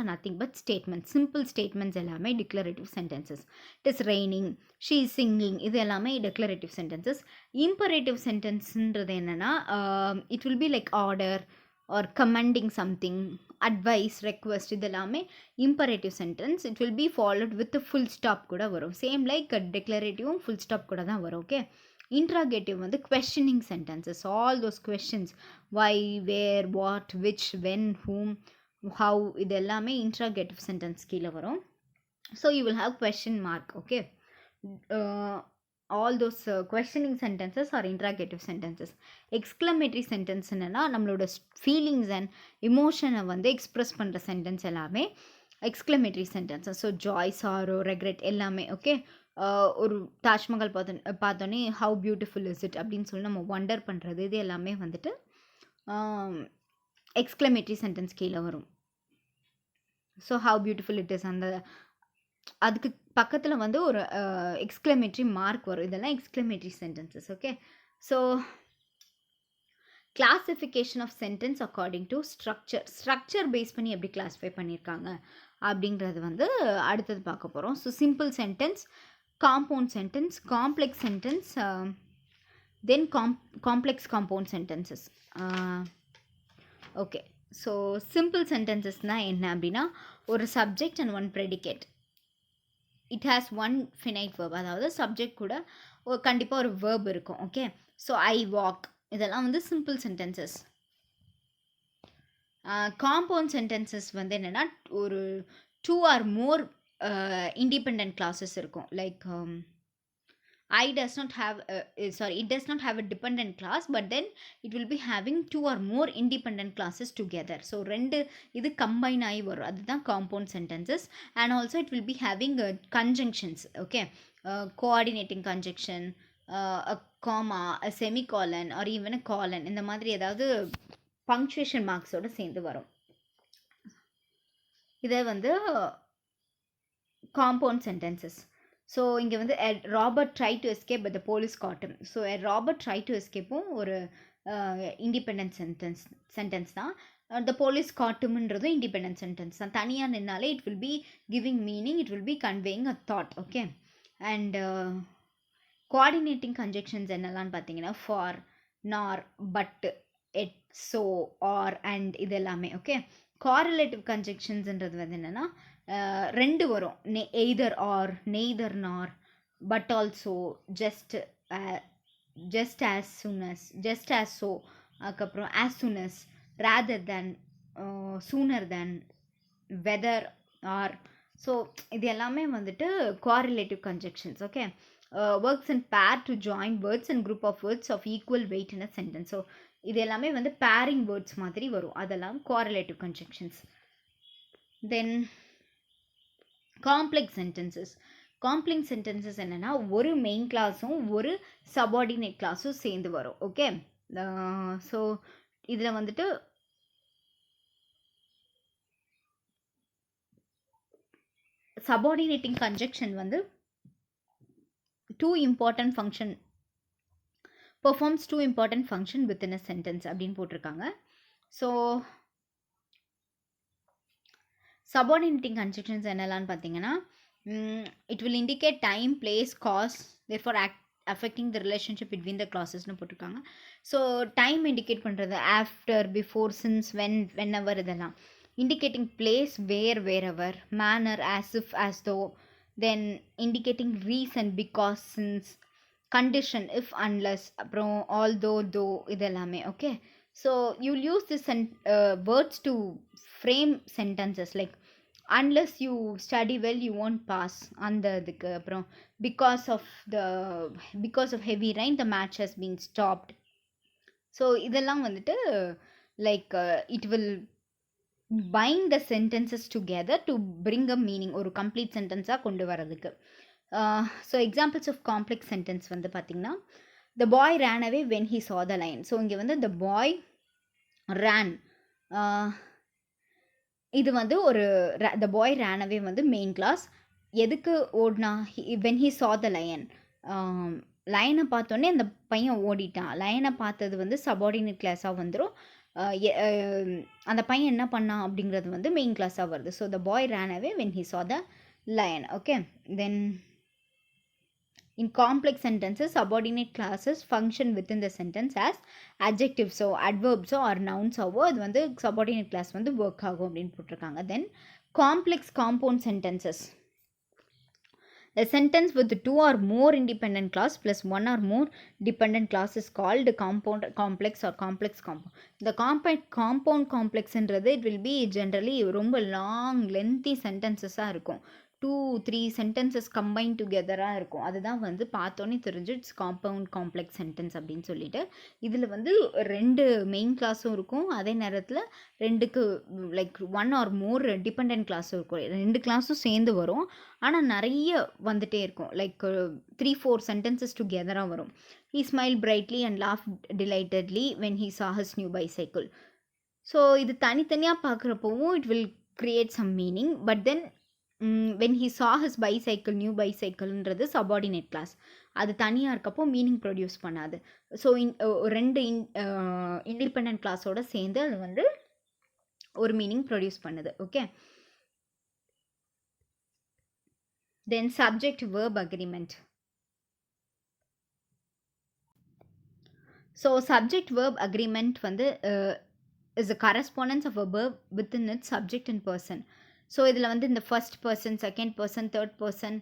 are nothing but statements, simple statements எல்லாமே declarative sentences. It is raining, she is singing, இது எல்லாமே declarative sentences. Imperative sentenceன்றது என்னன்னா, it will be like order or commanding something, advice, request, இது எல்லாமே imperative sentence. It will be followed with a full stop கூட வரும். Same like declarative full stop கூட தான் வரும். ஓகே, interrogative வந்து questioning sentences, all those questions, why, where, what, which, when, whom, how, இது எல்லாமே interrogative sentence கீழே வரும். So you will have question mark. Okay, all those questioning sentences are interrogative sentences. exclamatory sentence என்னன்னா, நம்மளோட feelings and இமோஷனை வந்து express பண்ணுற sentence எல்லாமே exclamatory சென்டென்ஸஸ். So Joy, sorrow, regret எல்லாமே. ஓகே, ஒரு தாஜ்மஹால் பார்த்தோன்னே ஹவு பியூட்டிஃபுல் இஸ் இட் அப்படின்னு சொல்லி நம்ம வண்டர் பண்ணுறது, இது எல்லாமே வந்துட்டு எக்ஸ்க்ளமேட்டரி சென்டென்ஸ் கீழே வரும். So how beautiful it is, அந்த அதுக்கு பக்கத்தில் வந்து ஒரு எக்ஸ்க்ளமேட்டரி மார்க் வரும். இதெல்லாம் exclamatory sentences. Okay, so classification of sentence according to structure base பண்ணி எப்படி கிளாஸிஃபை பண்ணியிருக்காங்க அப்படின்றது வந்து அடுத்தது பார்க்க போகிறோம். So simple sentence, compound sentence, complex sentence, then complex compound sentences. Okay, so simple சென்டென்சஸ்னால் என்ன அப்படின்னா, ஒரு subject and one predicate. It has one finite verb, அதாவது சப்ஜெக்ட் கூட கண்டிப்பாக ஒரு வேர்ப் இருக்கும். ஓகே, ஸோ ஐ வாக், இதெல்லாம் வந்து சிம்பிள் சென்டென்சஸ். காம்பவுண்ட் சென்டென்சஸ் வந்து என்னென்னா, ஒரு 2 or more இண்டிபெண்ட் கிளாஸஸ் இருக்கும். Like I does not have it does not have a dependent class, but then it will be having two or more independent classes together. So ரெண்டு இது combine ஆகி வரும், அதுதான் compound sentences. And also it will be having conjunctions, okay, coordinating conjunction, a comma, a semicolon, or even a colon, இந்த மாதிரி ஏதாவது punctuation marks ஓட சேர்ந்து வரும். இதை வந்து compound sentences. ஸோ இங்கே வந்து Robert try to escape but the police caught him. So Robert try to எஸ்கேப்பும் ஒரு இண்டிபெண்டன்ட் சென்டென்ஸ் தான். த போலீஸ் காட் ஹிம்ன்றதும் இண்டிபெண்டன்ட் சென்டென்ஸ் தான். தனியாக நின்னாலே it will be giving meaning, it will be conveying a thought, okay. And coordinating conjunctions என்னெல்லாம்னு பார்த்தீங்கன்னா for, nor, but, yet, so, or, and இது எல்லாமே, ஓகே. காரிலேட்டிவ் கன்ஜெக்ஷன்ஸ்ன்றது வந்து என்னென்னா ரெண்டு வரும், either or, neither nor, but also, just, as soon as, just as so, அதுக்கப்புறம் as soon as, rather than, sooner than, whether, or. So இது எல்லாமே வந்துட்டு correlative conjunctions, okay. Works in pair to join words and group of words of equal weight in a sentence. So இது எல்லாமே வந்து pairing words மாதிரி வரும், அதெல்லாம் correlative conjunctions. Then complex sentences. Complex sentences என்னென்னா ஒரு மெயின் கிளாஸும் ஒரு சபார்டினேட் கிளாஸும் சேர்ந்து வரும், ஓகே. ஸோ இதில் வந்துட்டு சபார்டினேட்டிங் கன்ஜெக்ஷன் வந்து two important function performs two important function within a sentence அப்படின்னு போட்டிருக்காங்க. ஸோ சபார்டினேட்டிங் கன்ஜெக்ஷன்ஸ் என்னெல்லாம்னு பார்த்தீங்கன்னா it will indicate time, place, cause, therefore affecting the relationship between the கிளாஸஸ்னு போட்டிருக்காங்க. ஸோ டைம் இண்டிகேட் பண்ணுறது after, before, since, whenever, இதெல்லாம். Indicating place where, wherever. Manner, as if, as though. Then indicating reason, because, since. Condition, if, unless, அப்புறம் although, though, இதெல்லாமே, okay. So you'll use this words to frame sentences like unless you study well you won't pass அந்த இதுக்கு. அப்புறம் because of heavy rain the match has been stopped. So இதெல்லாம் வந்துட்டு like it will bind the sentences together to bring a meaning, ஒரு complete சென்டென்ஸாக கொண்டு வரதுக்கு. So examples of complex sentence வந்து பார்த்திங்கன்னா the boy ran away when he saw the lion. So இங்கே வந்து the boy ran, இது வந்து ஒரு the boy ran away வந்து மெயின் கிளாஸ். எதுக்கு ஓடினா, when he saw the lion, லயனை பார்த்தோன்னே அந்த பையன் ஓடிட்டான். லயனை பார்த்தது வந்து சபார்டினேட் கிளாஸாக வந்துடும். அந்த பையன் என்ன பண்ணான் அப்படிங்கிறது வந்து மெயின் கிளாஸாக வருது. So the boy ran away when he saw the lion, okay. Then in complex sentences subordinate classes function within the sentence as adjectives. So adverbs or nouns ஆவோ அது வந்து subordinate class வந்து work ஆகும் அப்படின்னு போட்டிருக்காங்க. Then complex compound sentences. A sentence with two or more independent class plus one or more dependent class is called compound complex or complex compound. The compound complexன்றது it will be generally ரொம்ப long lengthy sentences-ஆக இருக்கும். 2-3 sentences combined together-ஆக இருக்கும். அதுதான் வந்து பார்த்தோன்னே தெரிஞ்சு it's compound complex sentence அப்படின்னு சொல்லிட்டு. இதில் வந்து ரெண்டு மெயின் கிளாஸும் இருக்கும், அதே நேரத்தில் ரெண்டுக்கு like one or more depend கிளாஸும் இருக்கும். ரெண்டு கிளாஸும் சேர்ந்து வரும், ஆனால் நிறைய வந்துட்டே இருக்கும். லைக் 3-4 sentences டுகெதராக வரும். He smiled brightly and laughed delightedly when he saw his new bicycle. So இது தனித்தனியாக பார்க்குறப்பவும் it will create some meaning, but then when he saw his bicycle, new bicycleன்றது subordinate class. அது தனியாக இருக்கப்போ மீனிங் ப்ரொடியூஸ் பண்ணாது. So ரெண்டு independent கிளாஸோடு சேர்ந்து அது வந்து ஒரு மீனிங் ப்ரொடியூஸ் பண்ணுது, ஓகே. தென் subject verb agreement. So subject verb agreement வந்து is a correspondence of a verb within its subject and person. So இதில் வந்து இந்த first person, second person, third person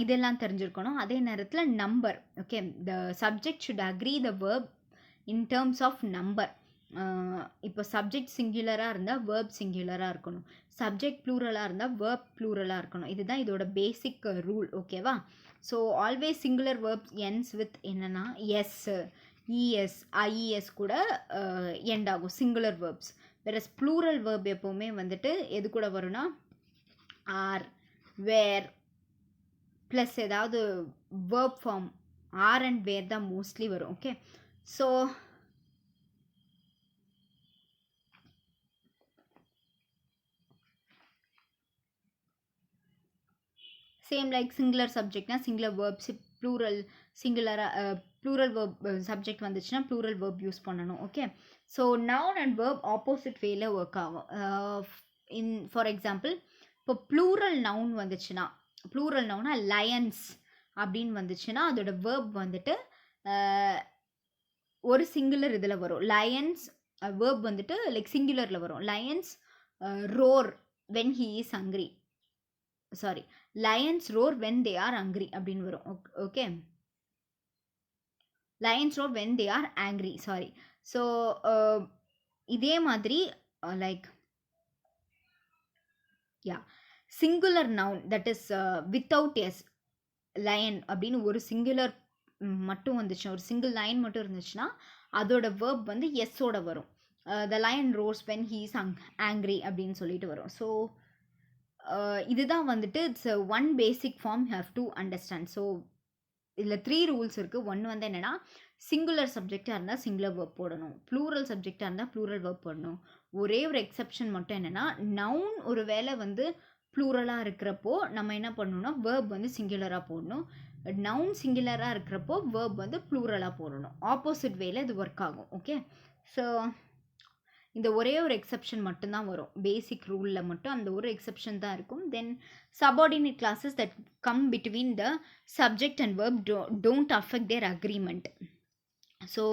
இதெல்லாம் தெரிஞ்சிருக்கணும். அதே நேரத்தில் number, okay. The subject should agree the verb in terms of number. இப்போ subject சிங்குலராக இருந்தால் வேர்ப் சிங்குலராக இருக்கணும், சப்ஜெக்ட் ப்ளூரலாக இருந்தால் வேர்ப் ப்ளூரலாக இருக்கணும். இதுதான் இதோட பேசிக் ரூல். ஓகேவா? So always singular verbs ends with என்னென்னா எஸ், இஎஸ், ஐஇஎஸ் கூட எண்ட் ஆகும் singular verbs. Whereas plural verb எப்போவுமே வந்துட்டு எது கூட வரும்னா ஆர், வேர் ப்ளஸ் ஏதாவது verb form are and were தான் மோஸ்ட்லி வரும். Okay, so same like singular சப்ஜெக்ட்னா சிங்குலர் வேர்ப்ஸ், ப்ளூரல் சிங்குலராக ப்ளூரல் வேர்ப் சப்ஜெக்ட் வந்துச்சுன்னா ப்ளூரல் வேர்ப் யூஸ் பண்ணணும். Okay, so noun and verb opposite வேல ஒர்க் ஆகும். ஃபார் எக்ஸாம்பிள், இப்போ ப்ளூரல் நவுன் வந்துச்சுன்னா, ப்ளூரல் நவுனா லயன்ஸ் அப்படின்னு வந்துச்சுன்னா அதோட வேர்ப் வந்துட்டு ஒரு சிங்குலர் இதில் வரும். லயன்ஸ் வேர்ப் வந்துட்டு லைக் சிங்குலரில் வரும். Lions roar when he is hungry, sorry, lions roar when they are hungry அப்படின்னு வரும். Okay, lions roar when they are angry, sorry. So இதே மாதிரி like yeah singular noun that is without S, lion அப்படின்னு ஒரு singular மட்டும் வந்துச்சுன்னா, ஒரு single line மட்டும் இருந்துச்சுன்னா அதோட வேர்ப் வந்து எஸ்ஸோட வரும். The lion roars when he is angry அப்படின்னு சொல்லிட்டு வரும். ஸோ இதுதான் வந்துட்டு it's one basic form have to understand. So இதில் 3 ரூல்ஸ் இருக்குது. ஒன்று வந்து என்னென்னா, சிங்குலர் சப்ஜெக்டாக இருந்தால் சிங்குலர் வேர்ப் போடணும், ப்ளூரல் சப்ஜெக்டாக இருந்தால் ப்ளூரல் வேர்ப் போடணும். ஒரே ஒரு எக்ஸப்ஷன் மட்டும் என்னென்னா, நவுன் ஒரு வேளை வந்து ப்ளூரலாக இருக்கிறப்போ நம்ம என்ன பண்ணணும்னா வேர்ப் வந்து சிங்குலராக போடணும், நவுன் சிங்குலராக இருக்கிறப்போ வேர்ப் வந்து ப்ளூரலாக போடணும். ஆப்போசிட் வேல இது ஒர்க் ஆகும். ஓகே, ஸோ இந்த ஒரே ஒரு எக்ஸப்ஷன் மட்டும்தான் வரும். பேசிக் ரூலில் மட்டும் அந்த ஒரு எக்ஸப்ஷன் தான் இருக்கும். தென் subordinate clauses that come between the subject and verb don't affect their agreement. So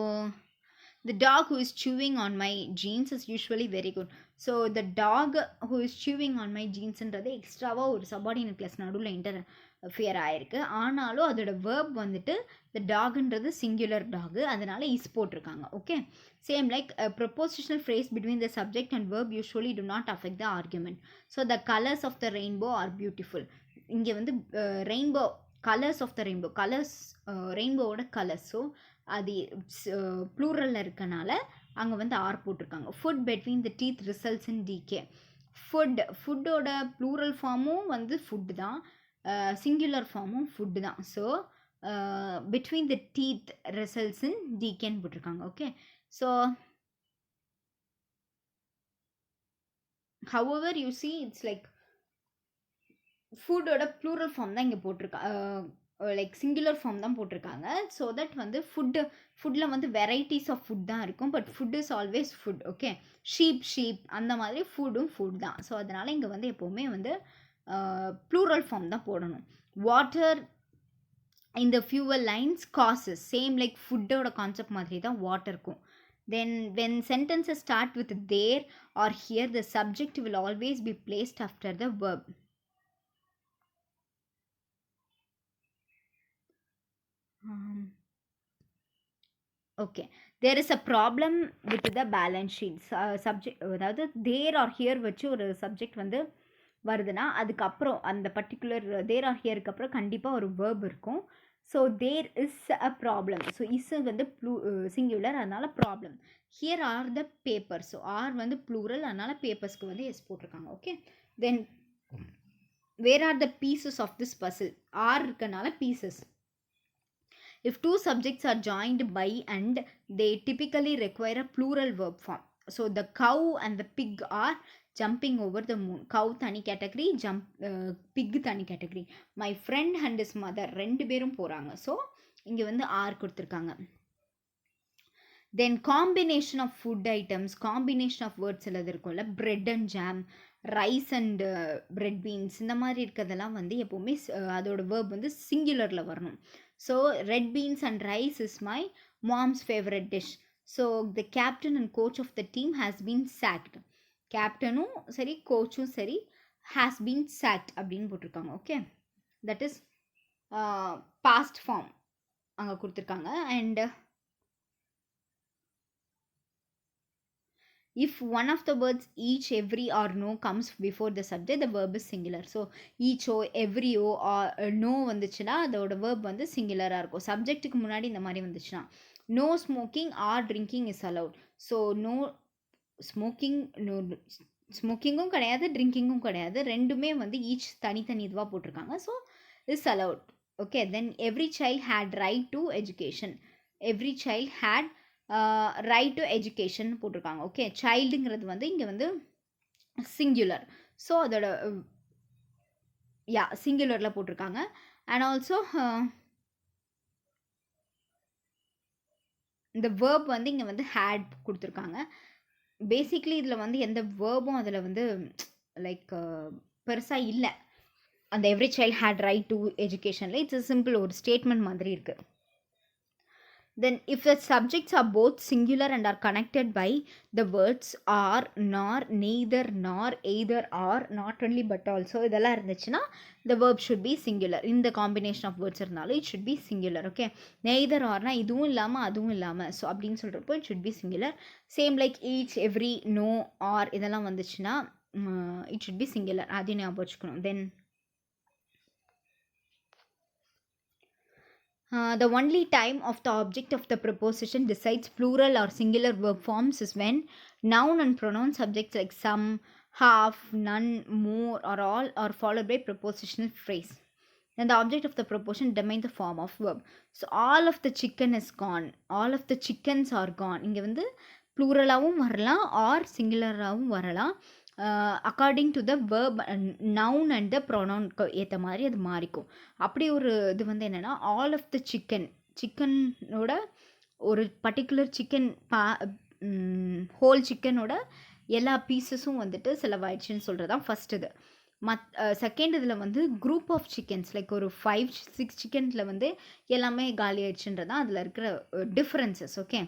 the dog who is chewing on my jeans is usually very good. So the dog who is chewing on my jeansன்றது எக்ஸ்ட்ராவாக ஒரு subordinate clause நடுவில் interfere ஆயிருக்கு. ஆனாலும் அதோட verb வந்துட்டு the dogன்றது singular dog, அதனால is போட்டிருக்காங்க. Okay, same like prepositional phrase between the subject and verb usually do not affect the argument. So the colours of the rainbow are beautiful. இங்கே வந்து rainbow, colours of the rainbow, colours ரெயின்போவோட colours. So அது ப்ளூரலில் இருக்கனால அங்கே வந்து are போட்டிருக்காங்க. Food between the teeth results in decay. ஃபுட்டோட ப்ளூரல் ஃபார்மும் வந்து ஃபுட்டு தான், சிங்குலர் ஃபார்மும் ஃபுட்டு தான். So between the teeth results in டிகேன்னு போட்டிருக்காங்க. Okay, so however you see it's like ஃபுட்டோட ப்ளூரல் ஃபார்ம் தான் இங்கே போட்டிருக்கா, லைக் சிங்குலர் ஃபார்ம் தான் போட்டிருக்காங்க. ஸோ தட் வந்து ஃபுட்டில் வந்து வெரைட்டிஸ் ஆஃப் ஃபுட் தான் இருக்கும், but food is always food. Okay, sheep அந்த மாதிரி ஃபுட்டும் ஃபுட் தான். ஸோ அதனால் இங்கே வந்து எப்போவுமே வந்து ப்ளூரல் ஃபார்ம் தான் போடணும். வாட்டர் இந்த fuel lines causes, same like ஃபுட்டோட கான்செப்ட் மாதிரி தான் வாட்டருக்கும். Then when sentences start with there or here, the subject will always be placed after the verb. Okay, there is a problem with the balance sheet. Subject அதாவது there or here வச்சு ஒரு subject வந்து வருதுன்னா அதுக்கப்புறம் அந்த particular there or hereக்கு அப்புறம் கண்டிப்பாக ஒரு verb இருக்கும். So there is a problem. So is வந்து சிங்குலர், அதனால் problem. Here are the papers. So are வந்து ப்ளூரல், அதனால் பேப்பர்ஸ்க்கு வந்து எஸ் போட்டிருக்காங்க. Okay, then where are the pieces of this puzzle. Are இருக்கனால pieces. If two subjects are joined by and they typically require a plural verb form. So the cow and the pig are jumping over the moon. Cow தனி category, pig தனி category. My friend and his mother ரெண்டு பேரும் போகிறாங்க. So இங்கே வந்து are கொடுத்துருக்காங்க. Then combination of food items, combination of words எல்லாம் இருக்கும்ல, bread and jam, rice and bread beans, இந்த மாதிரி இருக்கிறதெல்லாம் வந்து எப்போவுமே அதோட வேர்ப் வந்து சிங்குலரில் வரணும். So red beans and rice is my mom's favourite dish. So the captain and coach of the team has been sacked. கேப்டனும் சரி கோச்சும் சரி ஹேஸ் பீன் சாக்ட் அப்படின்னு போட்டிருக்காங்க. Okay, that is past form அங்கே கொடுத்துருக்காங்க. And if one of the words each, every or no comes before the subject, the verb is singular. So each o, every o or no வந்துச்சுன்னா அதோட verb வந்து சிங்குலராக இருக்கும். சப்ஜெக்ட்டுக்கு முன்னாடி இந்த மாதிரி வந்துச்சுன்னா no smoking or drinking is allowed. So no smoking, no ஸ்மோக்கிங்கும் கிடையாது, ட்ரிங்கிங்கும் கிடையாது, ரெண்டுமே வந்து ஈச் தனித்தனி இதுவாக போட்டிருக்காங்க. So is allowed. Okay, then every child had right to education. Every child had right to education போட்டிருக்காங்க. ஓகே, சைல்டுங்கிறது வந்து இங்கே வந்து சிங்குலர். ஸோ அதோட சிங்குலரில் போட்டிருக்காங்க. அண்ட் ஆல்சோ இந்த வேர்ப் வந்து இங்கே வந்து ஹேட் கொடுத்துருக்காங்க. பேசிக்லி இதில் வந்து எந்த வேர்பும் அதில் வந்து லைக் பெருசாக இல்லை. அந்த every child had right to எஜுகேஷனில் இட்ஸ் சிம்பிள் ஒரு ஸ்டேட்மெண்ட் மாதிரி இருக்குது. Then if the subjects are both singular and are connected by the words are, nor, neither, nor, either, or, not only but also இதெல்லாம் இருந்துச்சுன்னா the verb should be singular. இந்த combination of words இருந்தாலும் it should be singular. Okay, neither orனா இதுவும் இல்லாமல் அதுவும் இல்லாமல், so அப்படின்னு சொல்கிறப்போ it should be singular. Same like each, every, no, or இதெல்லாம் வந்துச்சுன்னா it should be singular. அதையும் ஞாபகம் வச்சுக்கணும். Then the only time of the object of the preposition decides plural or singular verb forms is when noun and pronoun subjects like some, half, none, more, or all are followed by prepositional phrase. Then the object of the preposition determines the form of verb. So all of the chicken is gone. All of the chickens are gone. இங்கே வந்து ப்ளூரலாகவும் வரலாம் or சிங்குலராகவும் வரலாம். According to the verb, noun and the ப்ரொனவுனுக்கு ஏற்ற மாதிரி அது மாறிக்கும். அப்படி ஒரு இது வந்து என்னென்னா ஆல் ஆஃப் த சிக்கனோட ஒரு பர்டிகுலர் சிக்கன் ஹோல் சிக்கனோட எல்லா பீசஸும் வந்துட்டு செலவாயிடுச்சுன்னு சொல்கிறது தான் ஃபஸ்ட் இது. செகண்ட் இதில் வந்து குரூப் ஆஃப் சிக்கன்ஸ் லைக் ஒரு 5-6 சிக்கன்ஸில் வந்து எல்லாமே காலி ஆயிடுச்சுன்றது தான் அதில் இருக்கிற differences. Okay,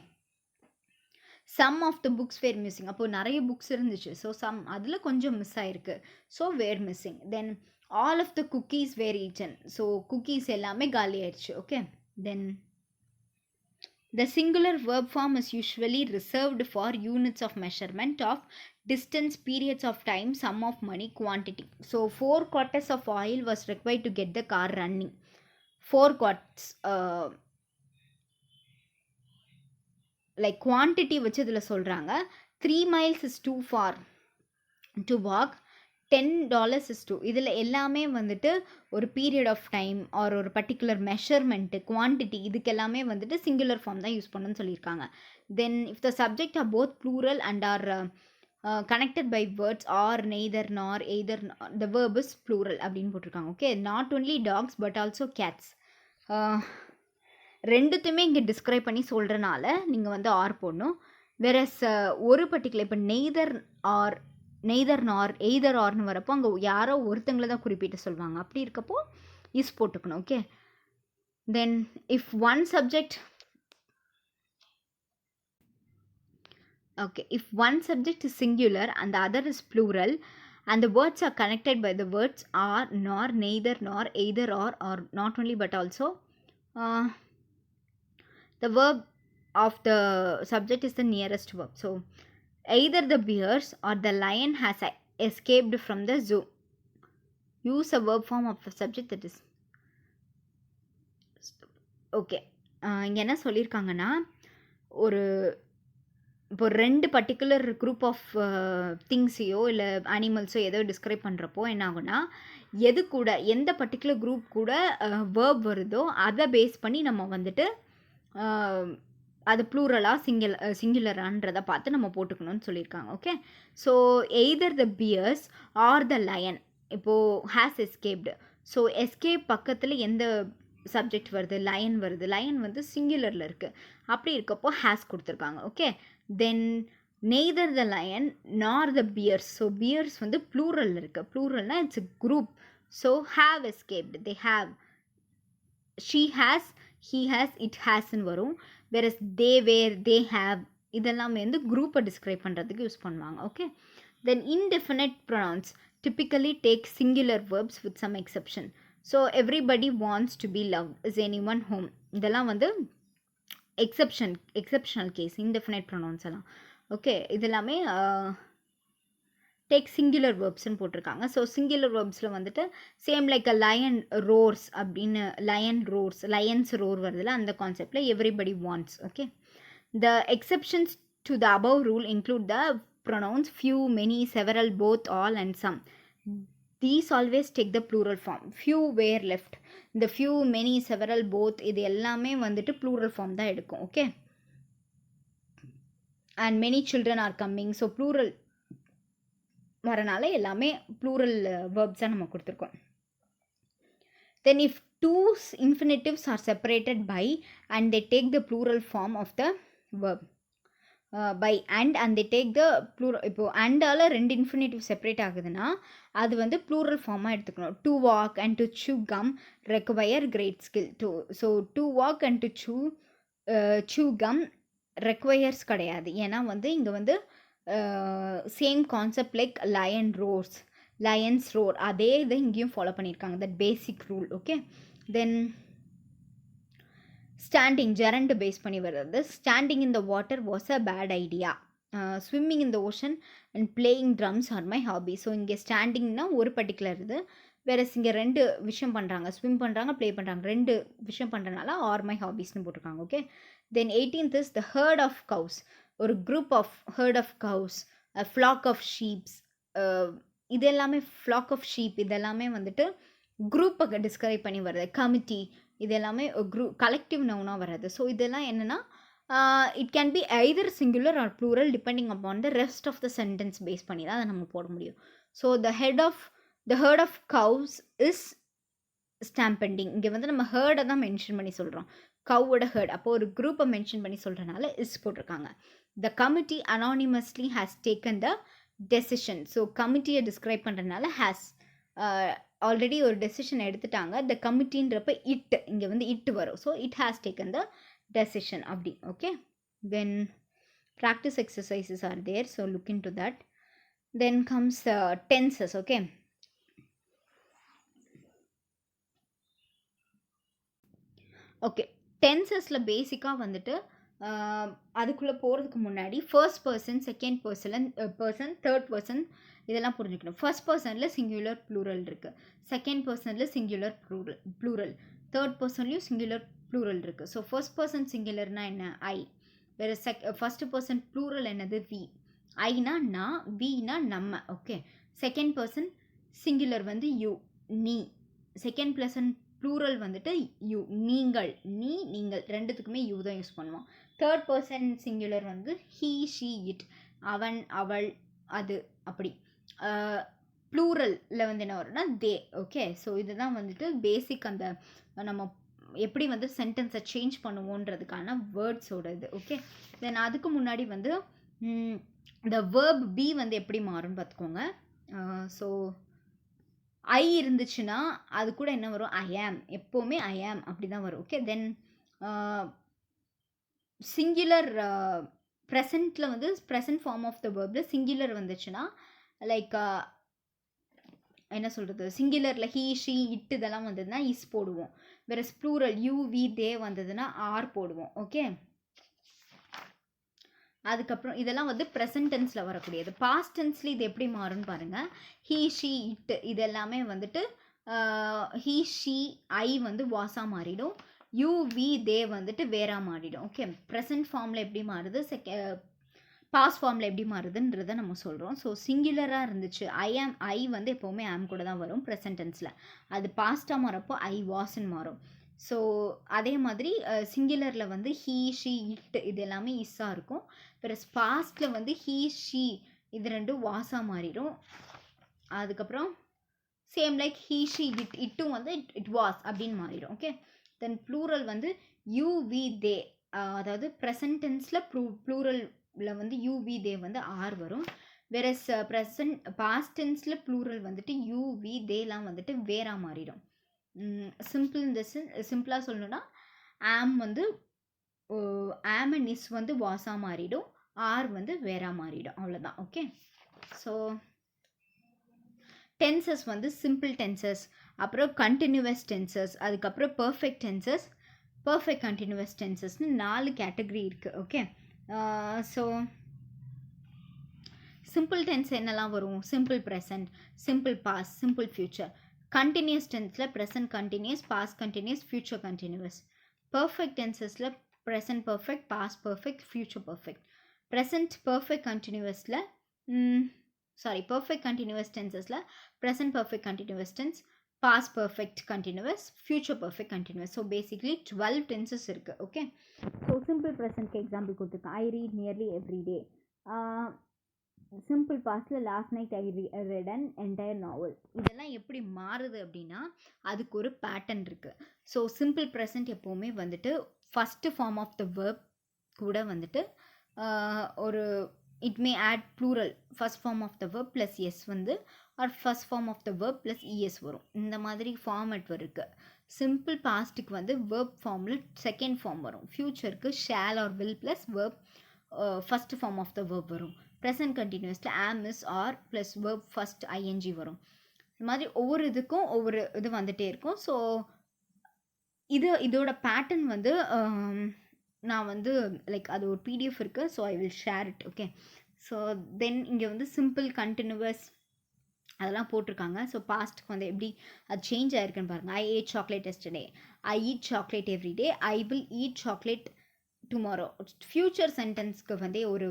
some of the books were missing. அப்போது நிறைய புக்ஸ் இருந்துச்சு, ஸோ சம் அதில் கொஞ்சம் மிஸ் ஆகிருக்கு, so were missing. Then all of the cookies were eaten. So cookies எல்லாமே காலி ஆயிடுச்சு. Okay, then the singular verb form is usually reserved for units of measurement of distance, periods of time, sum of money, quantity. So 4 quarts of oil was required to get the car running. 4 quarts like quantity வச்சு இதில் சொல்கிறாங்க. 3 miles is too far to walk. $10 is too. இதில் எல்லாமே வந்துட்டு ஒரு period of time or ஒரு particular measurement, quantity, இதுக்கு எல்லாமே வந்துட்டு சிங்குலர் ஃபார்ம் தான் யூஸ் பண்ணணும்னு சொல்லியிருக்காங்க. Then if the subject are both plural and are connected by words or neither, nor, either, the verb is plural அப்படின்னு போட்டிருக்காங்க. Okay, not only dogs but also cats. ரெண்டுத்தையுமே இங்கே டிஸ்கிரைப் பண்ணி சொல்கிறனால நீங்கள் வந்து ஆர் போடணும். வேறஸ் ஒரு பர்டிகுலர் இப்போ நெய்தர் நார் எய்தர் ஆர்னு வரப்போ அங்கே யாரோ ஒருத்தங்களை தான் குறிப்பிட்டு சொல்லுவாங்க. அப்படி இருக்கப்போ இஸ் போட்டுக்கணும். Okay, then if one subject is singular and the other is plural and the words are connected by the words are, nor, neither, nor, either, or not only but also the verb of the subject is the nearest verb. So either the bears or the lion has escaped from the zoo. Use a verb form of the subject that is. Okay, இங்கே என்ன சொல்லியிருக்காங்கன்னா ஒரு இப்போ 2 particular group of திங்ஸையோ இல்லை அனிமல்ஸோ ஏதோ describe பண்ணுறப்போ என்ன ஆகுனா எது கூட எந்த பர்டிகுலர் குரூப் கூட வேர்ப் வருதோ அதை பேஸ் பண்ணி நம்ம வந்துட்டு அது ப்ளூரலாக சிங்குலரான்றதை பார்த்து நம்ம போட்டுக்கணும்னு சொல்லியிருக்காங்க. Okay, so either the bears or the lion. இப்போது ஹேஸ் எஸ்கேப்டு. ஸோ எஸ்கேப் பக்கத்தில் எந்த சப்ஜெக்ட் வருது? லயன் வருது. லயன் வந்து சிங்குலரில் இருக்குது. அப்படி இருக்கப்போ ஹேஸ் கொடுத்துருக்காங்க. Okay, then neither the lion nor the bears. So bears வந்து ப்ளூரலில் இருக்குது. ப்ளூரல்னால் it's a group. So have escaped. They have. She has, he has, it ஹேஸ்ன்னு வரும். Whereas they where, they have, இதெல்லாமே வந்து குரூப்பை டிஸ்கிரைப் பண்ணுறதுக்கு யூஸ் பண்ணுவாங்க. Okay, then indefinite pronouns typically take singular verbs with some exception. So everybody wants to be loved. Is anyone home? இதெல்லாம் வந்து exceptional case, indefinite pronouns எல்லாம். Okay, இது எல்லாமே டேக் சிங்குலர் வேர்ப்ஸ்ன்னு போட்டிருக்காங்க. ஸோ சிங்குலர் வேர்ப்ஸில் வந்துட்டு same like a lion roars அப்படின்னு lions roar வருதுல, அந்த கான்செப்டில் everybody wants. Okay, the exceptions to the above rule include the pronouns few, many, several, both, all and some. These always take the plural form. Few were left. இந்த few, many, several, both இது எல்லாமே வந்துட்டு plural form தான் எடுக்கும். Okay, and many children are coming. So plural வரனால எல்லாமே plural verbs நம்ம கொடுத்துருக்கோம். Then if two infinitives are separated by and they take the plural form of the verb by and they take the plural. இப்போ அண்டால் ரெண்டு infinitive separate ஆகுதுன்னா அது வந்து plural ஃபார்மாக எடுத்துக்கணும். To walk and to chew gum require great skill. ஸோ டு walk and to chew gum requires கிடையாது. ஏன்னா வந்து இங்கே வந்து same concept like lions roar அதே இதை இங்கேயும் ஃபாலோ பண்ணியிருக்காங்க, that basic rule. Okay, then standing gerund base பண்ணி வருது. Standing in the water was a bad idea. Swimming in the ocean and playing drums are my hobby. So இங்கே ஸ்டாண்டிங்னா ஒரு particular இது, வேறு இங்கே ரெண்டு விஷயம் பண்ணுறாங்க, ஸ்விம் பண்ணுறாங்க, ப்ளே பண்ணுறாங்க, ரெண்டு விஷயம் பண்ணுறதுனால ஆர் மை ஹாபிஸ்னு போட்டிருக்காங்க. Okay, then 18th is the herd of cows. ஒரு group of herd of cows, flock of sheeps. இது எல்லாமே ஃப்ளாக் ஆஃப் ஷீப் இதெல்லாமே வந்துட்டு குரூப்பை டிஸ்கிரைப் பண்ணி வருது. கமிட்டி இது எல்லாமே கலெக்டிவ் நவுனாக வர்றது. ஸோ இதெல்லாம் என்னென்னா it can be either singular or plural depending upon the rest of the sentence base பண்ணி தான் அதை நம்ம போட முடியும். So the herd of cows is stampeding. இங்கே வந்து நம்ம ஹர்டை தான் மென்ஷன் பண்ணி சொல்கிறோம், கவோட ஹர்ட். அப்போ ஒரு குரூப்பை மென்ஷன் பண்ணி சொல்கிறனால இஸ் போட்டிருக்காங்க. The committee anonymously has taken the decision. So கமிட்டியை டிஸ்கிரைப் பண்ணுறதுனால ஹேஸ் ஆல்ரெடி ஒரு டெசிஷன் எடுத்துட்டாங்க. த கமிட்டின்றப்ப இங்கே வந்து வரும். So it has taken the decision அப்படி. Okay, then practice exercises are there. So look into that. Then comes tenses. Okay, okay, டென்சஸில் பேசிக்காக வந்துட்டு அதுக்குள்ளே போகிறதுக்கு முன்னாடி first person, second person, third person இதெல்லாம் புரிஞ்சுக்கணும். ஃபர்ஸ்ட் பர்சனில் சிங்குலர் ப்ளூரல் இருக்குது, செகண்ட் பர்சனில் singular plural, third பர்சன்லேயும் singular plural இருக்குது. ஸோ ஃபர்ஸ்ட் பர்சன் சிங்குலர்னா என்ன? ஐ. வேறு ஃபர்ஸ்ட் பர்சன் ப்ளூரல் என்னது? வி. ஐனா நான், வினா நம்ம. ஓகே, செகண்ட் பர்சன் சிங்குலர் வந்து யூ, நீ. செகண்ட் பர்சன் ப்ளூரல் வந்துட்டு யூ, நீங்கள், நீங்கள் ரெண்டுத்துக்குமே யூ தான் யூஸ் பண்ணுவோம். தேர்ட் பர்சன் சிங்குலர் வந்து ஹீ, ஷீ, இட், அவன், அவள், அது அப்படி. ப்ளூரலில் வந்து என்ன வரும்னா தே. ஓகே, ஸோ இதுதான் வந்துட்டு பேசிக் அந்த நம்ம எப்படி வந்து சென்டென்ஸை சேஞ்ச் பண்ணுவோன்றதுக்கான வேர்ட்ஸோட இது. ஓகே, தென் அதுக்கு முன்னாடி வந்து இந்த வேர்ப் பி வந்து எப்படி மாறும்னு பார்த்துக்கோங்க. ஸோ ஐ இருந்துச்சுன்னா அது கூட என்ன வரும்? ஐ ஆம். எப்போவுமே ஐ ஆம் அப்படி தான் வரும். ஓகே, தென் சிங்குலர் ப்ரெசண்ட்டில் வந்து ப்ரெசன்ட் ஃபார்ம் ஆஃப் த வேர்பில் சிங்குலர் வந்துச்சுன்னா லைக் என்ன சொல்கிறது, சிங்குலரில் ஹீ, ஷீ, இட் இதெல்லாம் வந்ததுன்னா இஸ் போடுவோம். வேறு ப்ளூரல் யூ, வி, தே வந்ததுன்னா ஆர் போடுவோம். ஓகே, அதுக்கப்புறம் இதெல்லாம் வந்து ப்ரெசன்ட் டென்ஸில் வரக்கூடியது. பாஸ்ட் டென்ஸில் இது எப்படி மாறும்னு பாருங்கள். ஹீ, ஷீ, இட் இது எல்லாமே வந்துட்டு ஹீ, ஷீ, ஐ வந்து வாஸாக மாறிடும். யூ, வி, தே வந்துட்டு வேறா மாறிடும். ஓகே, ப்ரெசன்ட் ஃபார்மில் எப்படி மாறுது, பாஸ்ட் ஃபார்மில் எப்படி மாறுதுன்றதை நம்ம சொல்கிறோம். ஸோ சிங்குலராக இருந்துச்சு ஐ வந்து எப்போவுமே ஆம் கூட தான் வரும் ப்ரெசன்ட் டென்ஸில். அது பாஸ்ட்டாக மாறப்போ ஐ வாஸ்ன்னு மாறும். ஸோ அதே மாதிரி சிங்குலரில் வந்து ஹீ, ஷீ, இட் இது எல்லாமே இஸ்ஸாக இருக்கும். பிறகு பாஸ்ட்டில் வந்து ஹீ, ஷீ இது ரெண்டும் வாஸாக மாறிடும். அதுக்கப்புறம் சேம் லைக் ஹீ, ஷீ, இட்டும் வந்து இட் வாஸ் அப்படின்னு மாறிடும். ஓகே, தென் ப்ளூரல் வந்து யூ, வி, தே. அதாவது ப்ரெசன்ட் டென்ஸில் ப்ளூரலில் வந்து யூ, வி, தே வந்து ஆர் வரும். வேற பாஸ்ட் டென்ஸில் ப்ளூரல் வந்துட்டு யூ, வி, தேலாம் வந்துட்டு வேறா மாறிடும். சிம்பிளாக சொல்லணும்னா ஆம் வந்து ஆம் அண்ட் இஸ் வந்து வாஸாக மாறிடும், ஆர் வந்து வேறா மாறிடும், அவ்வளோதான். ஓகே, ஸோ டென்சஸ் வந்து சிம்பிள் டென்சஸ், அப்புறம் கண்டினியூவஸ் டென்சஸ், அதுக்கப்புறம் பர்ஃபெக்ட் டென்சஸ், பர்ஃபெக்ட் கண்டினியூவஸ் டென்சஸ்னு 4 கேட்டகரி இருக்குது. ஓகே, ஸோ சிம்பிள் டென்ஸ் என்னெல்லாம் வரும்? Simple present, simple past, simple future. Continuous டென்ஸில் present continuous, past continuous, future continuous. Perfect டென்சஸில் present perfect, past perfect, future perfect. Present perfect கண்டினியூஸில் perfect continuous டென்சஸில் present perfect continuous tense, past perfect continuous, future perfect continuous. So basically 12 tenses இருக்குது. Okay, so simple ப்ரெசன்ட்க்கு example கொடுத்துருக்கேன். I read nearly every day. Simple பாஸ்டில் last night I read an entire novel. இதெல்லாம் எப்படி மாறுது அப்படின்னா அதுக்கு ஒரு பேட்டர்ன் இருக்குது. ஸோ சிம்பிள் ப்ரெசன்ட் எப்போவுமே வந்துட்டு first form of the verb கூட வந்துட்டு ஒரு it may add plural first form of the verb plus s வந்து or first form of the verb plus es வரும். இந்த மாதிரி ஃபார்மேட் இருக்கு. சிம்பிள் பாஸ்ட்டுக்கு வந்து verb ஃபார்மில் செகண்ட் ஃபார்ம் வரும். ஃபியூச்சருக்கு shall or will plus verb first form of the verb வரும். ப்ரெசன்ட் கண்டினியூஸில் am is are plus verb first ing வரும். இந்த மாதிரி ஒவ்வொரு இதுக்கும் ஒவ்வொரு இது வந்துகிட்டே இருக்கும். ஸோ இதோட பேட்டர்ன் வந்து நான் வந்து லைக் அது ஒரு பிடிஎஃப் இருக்குது. So I will share it. Okay, so then இங்கே வந்து சிம்பிள் கண்டினியூவஸ் அதெல்லாம் போட்டிருக்காங்க. ஸோ பாஸ்ட்டுக்கு வந்து எப்படி அது சேஞ்ச் ஆகிருக்குன்னு பாருங்கள். I eat chocolate yesterday, I eat chocolate every day, I will eat chocolate tomorrow. Future சென்டென்ஸ்க்கு வந்து ஒரு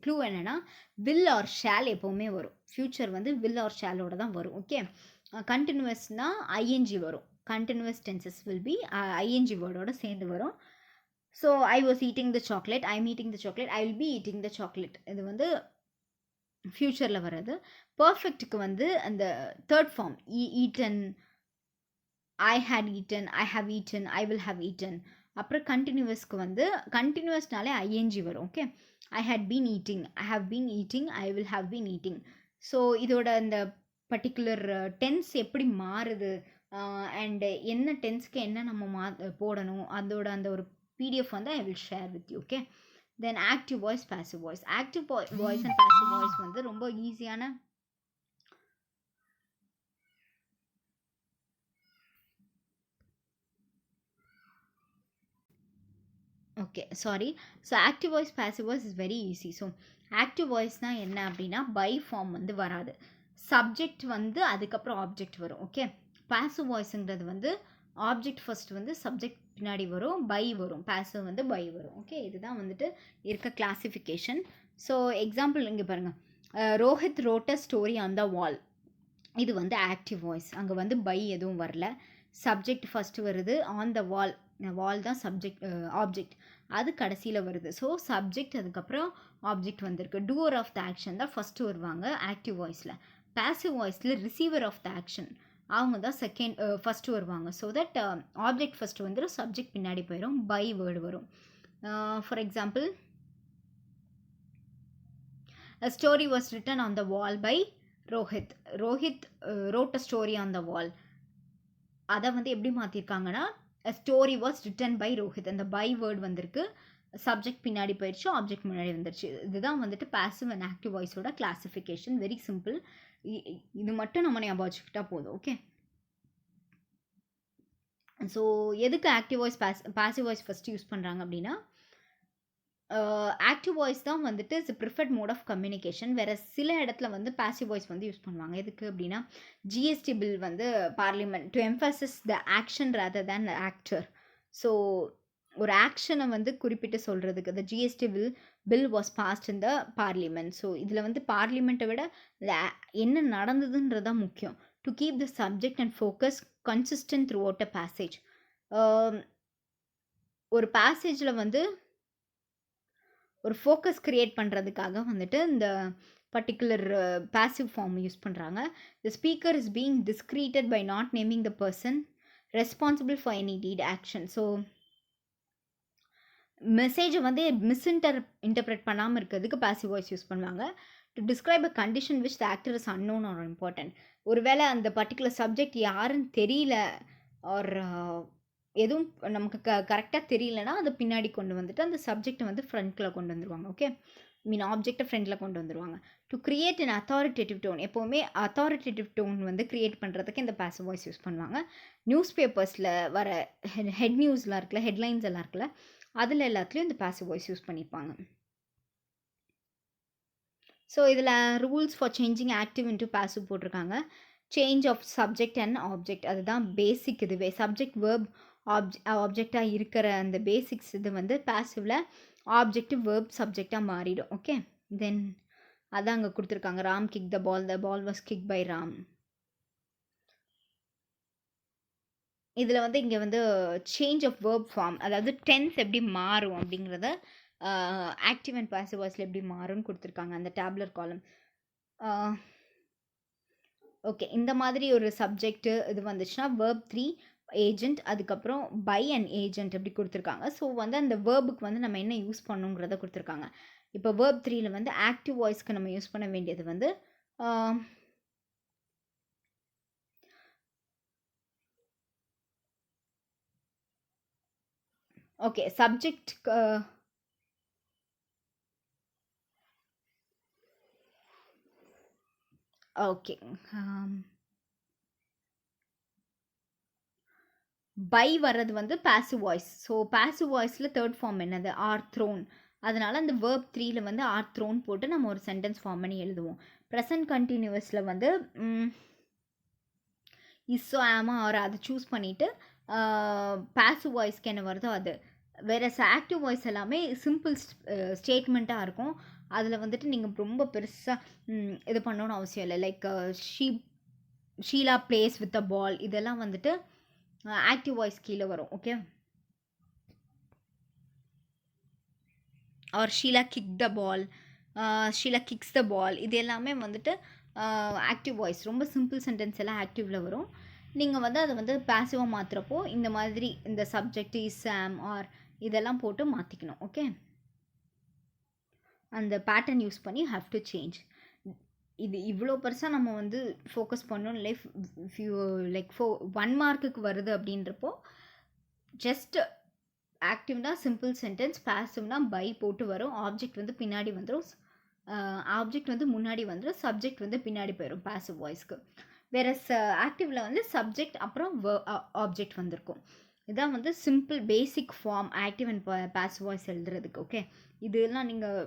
க்ளூ என்னென்னா வில் ஆர் ஷேல் எப்போவுமே வரும். ஃப்யூச்சர் வந்து வில் ஆர் ஷேலோட தான் வரும். ஓகே, கண்டினியூவஸ்னால் ஐஎன்ஜி வரும். Continuous tenses will be ING வேர்டோட சேர்ந்து வரும். So I was eating the chocolate, I am eating the chocolate, I will be eating the chocolate. இது வந்து ஃப்யூச்சரில் வர்றது. பர்ஃபெக்ட்டுக்கு வந்து அந்த third form eaten, I had eaten, I have eaten, I will have eaten. அப்புறம் கண்டினியூவஸ்க்கு வந்து கண்டினியூவஸ்னாலே ஐஎன்ஜி வரும். Okay, I had been eating, I have been eating, I will have been eating. So இதோட அந்த பர்டிகுலர் டென்ஸ் எப்படி மாறுது and என்ன டென்ஸ்க்கு என்ன நம்ம போடணும் அதோட அந்த ஒரு PDF வந்து I will share with you. Okay, then active voice, passive voice. Active voice and passive voice வந்து ரொம்ப ஈஸியான okay sorry. So active voice passive voice is very easy. So active வாய்ஸ்னால் என்ன அப்படின்னா பை ஃபார்ம் வந்து வராது. Subject வந்து அதுக்கப்புறம் ஆப்ஜெக்ட் வரும். ஓகே, பாசிவ் வாய்ஸுங்கிறது வந்து ஆப்ஜெக்ட் ஃபர்ஸ்ட் வந்து சப்ஜெக்ட் பின்னாடி வரும், பை வரும், பாசிவ் வந்து பை வரும். ஓகே, இதுதான் வந்துட்டு இருக்க கிளாசிஃபிகேஷன். ஸோ எக்ஸாம்பிள் இங்கே பாருங்கள், Rohit wrote a story on the wall. இது வந்து ஆக்டிவ் வாய்ஸ். அங்கே வந்து பை எதுவும் வரல. சப்ஜெக்ட் ஃபஸ்ட்டு வருது, ஆன் த வால், வால் தான் சப்ஜெக்ட் ஆப்ஜெக்ட், அது கடைசியில் வருது. ஸோ சப்ஜெக்ட் அதுக்கப்புறம் ஆப்ஜெக்ட் வந்திருக்கு. டூவர் ஆஃப் த ஆக்ஷன் தான் ஃபஸ்ட்டு வருவாங்க ஆக்டிவ் வாய்ஸில். பாசிவ் வாய்ஸில் ரிசீவர் ஆஃப் த ஆக்ஷன் அவங்க தான் ஃபஸ்ட்டு வருவாங்க. ஸோ தட் ஆப்ஜெக்ட் ஃபஸ்ட்டு வந்துடும், சப்ஜெக்ட் பின்னாடி போயிடும், பை வேர்டு வரும். For example, a story was written on the wall by Rohit. Rohit wrote a story on the wall. அதை வந்து எப்படி மாற்றிருக்காங்கன்னா a story was written by Rohit. அந்த பை வேர்டு வந்திருக்கு, சப்ஜெக்ட் பின்னாடி போயிடுச்சு, ஆப்ஜெக்ட் முன்னாடி வந்துடுச்சு. இதுதான் வந்துட்டு பாசிவ் அண்ட் ஆக்டிவ் வாய்ஸோட கிளாசிஃபிகேஷன். Very simple. இது மட்டும் நம்ம ஞாபகம் வச்சுக்கிட்டா போதும். ஓகே, ஸோ எதுக்கு active voice passive voice first use பண்ணுறாங்க அப்படின்னா ஆக்டிவ் வாய்ஸ் தான் வந்துட்டு it's preferred mode of communication. வேறு சில இடத்துல வந்து பாசிவ் வாய்ஸ் வந்து யூஸ் பண்ணுவாங்க. எதுக்கு அப்படின்னா ஜிஎஸ்டி பில் வந்து parliament to Mphasis the action rather than actor. So ஒரு ஆக்ஷனை வந்து குறிப்பிட்டு சொல்கிறதுக்கு the GST bill was past in the parliament. So இதில் வந்து பார்லிமெண்ட்டை விட என்ன நடந்ததுன்றதான் முக்கியம். To keep the subject and focus consistent through out a passage. ஒரு பேசேஜில் வந்து ஒரு ஃபோக்கஸ் க்ரியேட் பண்ணுறதுக்காக வந்துட்டு இந்த பர்டிகுலர் பாசிவ் ஃபார்ம் யூஸ் பண்ணுறாங்க. The speaker is being discreeted by not naming the person responsible for any deed action. So மெசேஜை வந்து interpret பண்ணாமல் இருக்கிறதுக்கு பாசிவ் வாய்ஸ் யூஸ் பண்ணுவாங்க. To describe a condition which the actor is unknown or important. ஒருவேளை அந்த particular subject யாருன்னு தெரியல R எதுவும் நமக்கு கரெக்டாக தெரியலனா அதை பின்னாடி கொண்டு வந்துட்டு அந்த சப்ஜெக்டை வந்து ஃப்ரண்ட்டில் கொண்டு வந்துடுவாங்க. ஓகே, ஆப்ஜெக்டை ஃப்ரண்ட்டில் கொண்டு வந்துடுவாங்க. To create an authoritative tone. எப்போவுமே அத்தாரிட்டேட்டிவ் டோன் வந்து க்ரியேட் பண்ணுறதுக்கு இந்த பாசிவ் வாய்ஸ் யூஸ் பண்ணுவாங்க. நியூஸ் பேப்பர்ஸில் வர ஹெட் நியூஸ்லாம் இருக்குல்ல, ஹெட்லைன்ஸ் எல்லாம் இருக்குல்ல, அதில் எல்லாத்துலேயும் இந்த பாசிவ் வாய்ஸ் யூஸ் பண்ணியிருப்பாங்க. ஸோ இதில் rules for changing active into passive போட்டிருக்காங்க. Change of subject and object, அதுதான் பேசிக். இதுவே சப்ஜெக்ட் வேர்ப் ஆப்ஜெக்டாக இருக்கிற அந்த பேசிக்ஸ் இது வந்து பாசிவில் ஆப்ஜெக்ட் வேர்ப் சப்ஜெக்டாக மாறிடும். ஓகே, தென் அதான் அங்கே கொடுத்துருக்காங்க. Ram kick the ball was kick by Ram. இதில் வந்து இங்கே வந்து சேஞ்ச் ஆஃப் வேர்ப் ஃபார்ம், அதாவது டென்ஸ் எப்படி மாறும் அப்படிங்கிறத ஆக்டிவ் அண்ட் பாசிவ் வாய்ஸில் எப்படி மாறும்னு கொடுத்துருக்காங்க அந்த டேப்லர் காலம். ஓகே, இந்த மாதிரி ஒரு சப்ஜெக்ட்டு இது வந்துச்சுன்னா வேர்ப் 3 ஏஜென்ட், அதுக்கப்புறம் பை அண்ட் ஏஜென்ட் எப்படி கொடுத்துருக்காங்க. ஸோ வந்து அந்த வேர்புக்கு வந்து நம்ம என்ன யூஸ் பண்ணுங்கிறத கொடுத்துருக்காங்க. இப்போ வேர்ப் 3ல் வந்து ஆக்டிவ் வாய்ஸ்க்கு நம்ம யூஸ் பண்ண வேண்டியது வந்து ஓகே சப்ஜெக்ட் ஓகே பை வர்றது வந்து பாசிவ் வாய்ஸ். ஸோ பாசிவ் வாய்ஸில் தேர்ட் ஃபார்ம் என்னது, ஆர் த்ரோன். அதனால் அந்த வேர்ப் 3ல் வந்து ஆர் த்ரோன் போட்டு நம்ம ஒரு சென்டென்ஸ் ஃபார்ம் பண்ணி எழுதுவோம். ப்ரெசன்ட் கண்டினியூவஸில் வந்து இஸ்ஸோ ஆமா ஆர் அதை சூஸ் பண்ணிவிட்டு பாசிவ் வாய்ஸ்க்கு என்ன வருதோ அது. வேறு ஆக்டிவ் வாய்ஸ் எல்லாமே சிம்பிள் ஸ்டேட்மெண்ட்டாக இருக்கும். அதில் வந்துட்டு நீங்கள் ரொம்ப பெருசாக இது பண்ணணும்னு அவசியம் இல்லை. Like Sheela plays with a ball, இதெல்லாம் வந்துட்டு ஆக்டிவ் வாய்ஸ் கீழே வரும். Okay, or Sheela kick the ball, Sheela kicks the ball, இது எல்லாமே வந்துட்டு ஆக்டிவ் வாய்ஸ். ரொம்ப சிம்பிள் சென்டென்ஸ் எல்லாம் ஆக்டிவில் வரும். நீங்கள் வந்து அதை வந்து பாசிவாக மாற்றுறப்போ இந்த மாதிரி இந்த சப்ஜெக்ட் இஸ் ஆம் ஆர் இதெல்லாம் போட்டு மாற்றிக்கணும். ஓகே, அந்த பேட்டர்ன் யூஸ் பண்ணி ஹாவ் டு சேஞ்ச். இது இவ்வளோ பெருசாக நம்ம வந்து ஃபோக்கஸ் பண்ணணும். லைக் 1 மார்க்குக்கு வருது அப்படின்றப்போ ஜஸ்ட் ஆக்டிவ்னா சிம்பிள் சென்டென்ஸ், பாசிவ்னா பை போட்டு வரும். ஆப்ஜெக்ட் வந்து பின்னாடி வந்துடும், ஆப்ஜெக்ட் வந்து முன்னாடி வந்துடும், சப்ஜெக்ட் வந்து பின்னாடி போயிடும் பாசிவ் வாய்ஸ்க்கு. வேறு ஆக்டிவில் வந்து சப்ஜெக்ட் அப்புறம் ஆப்ஜெக்ட் வந்திருக்கும். இதான் வந்து simple basic form active and passive voice எழுதுறதுக்கு. ஓகே, இதெல்லாம் நீங்கள்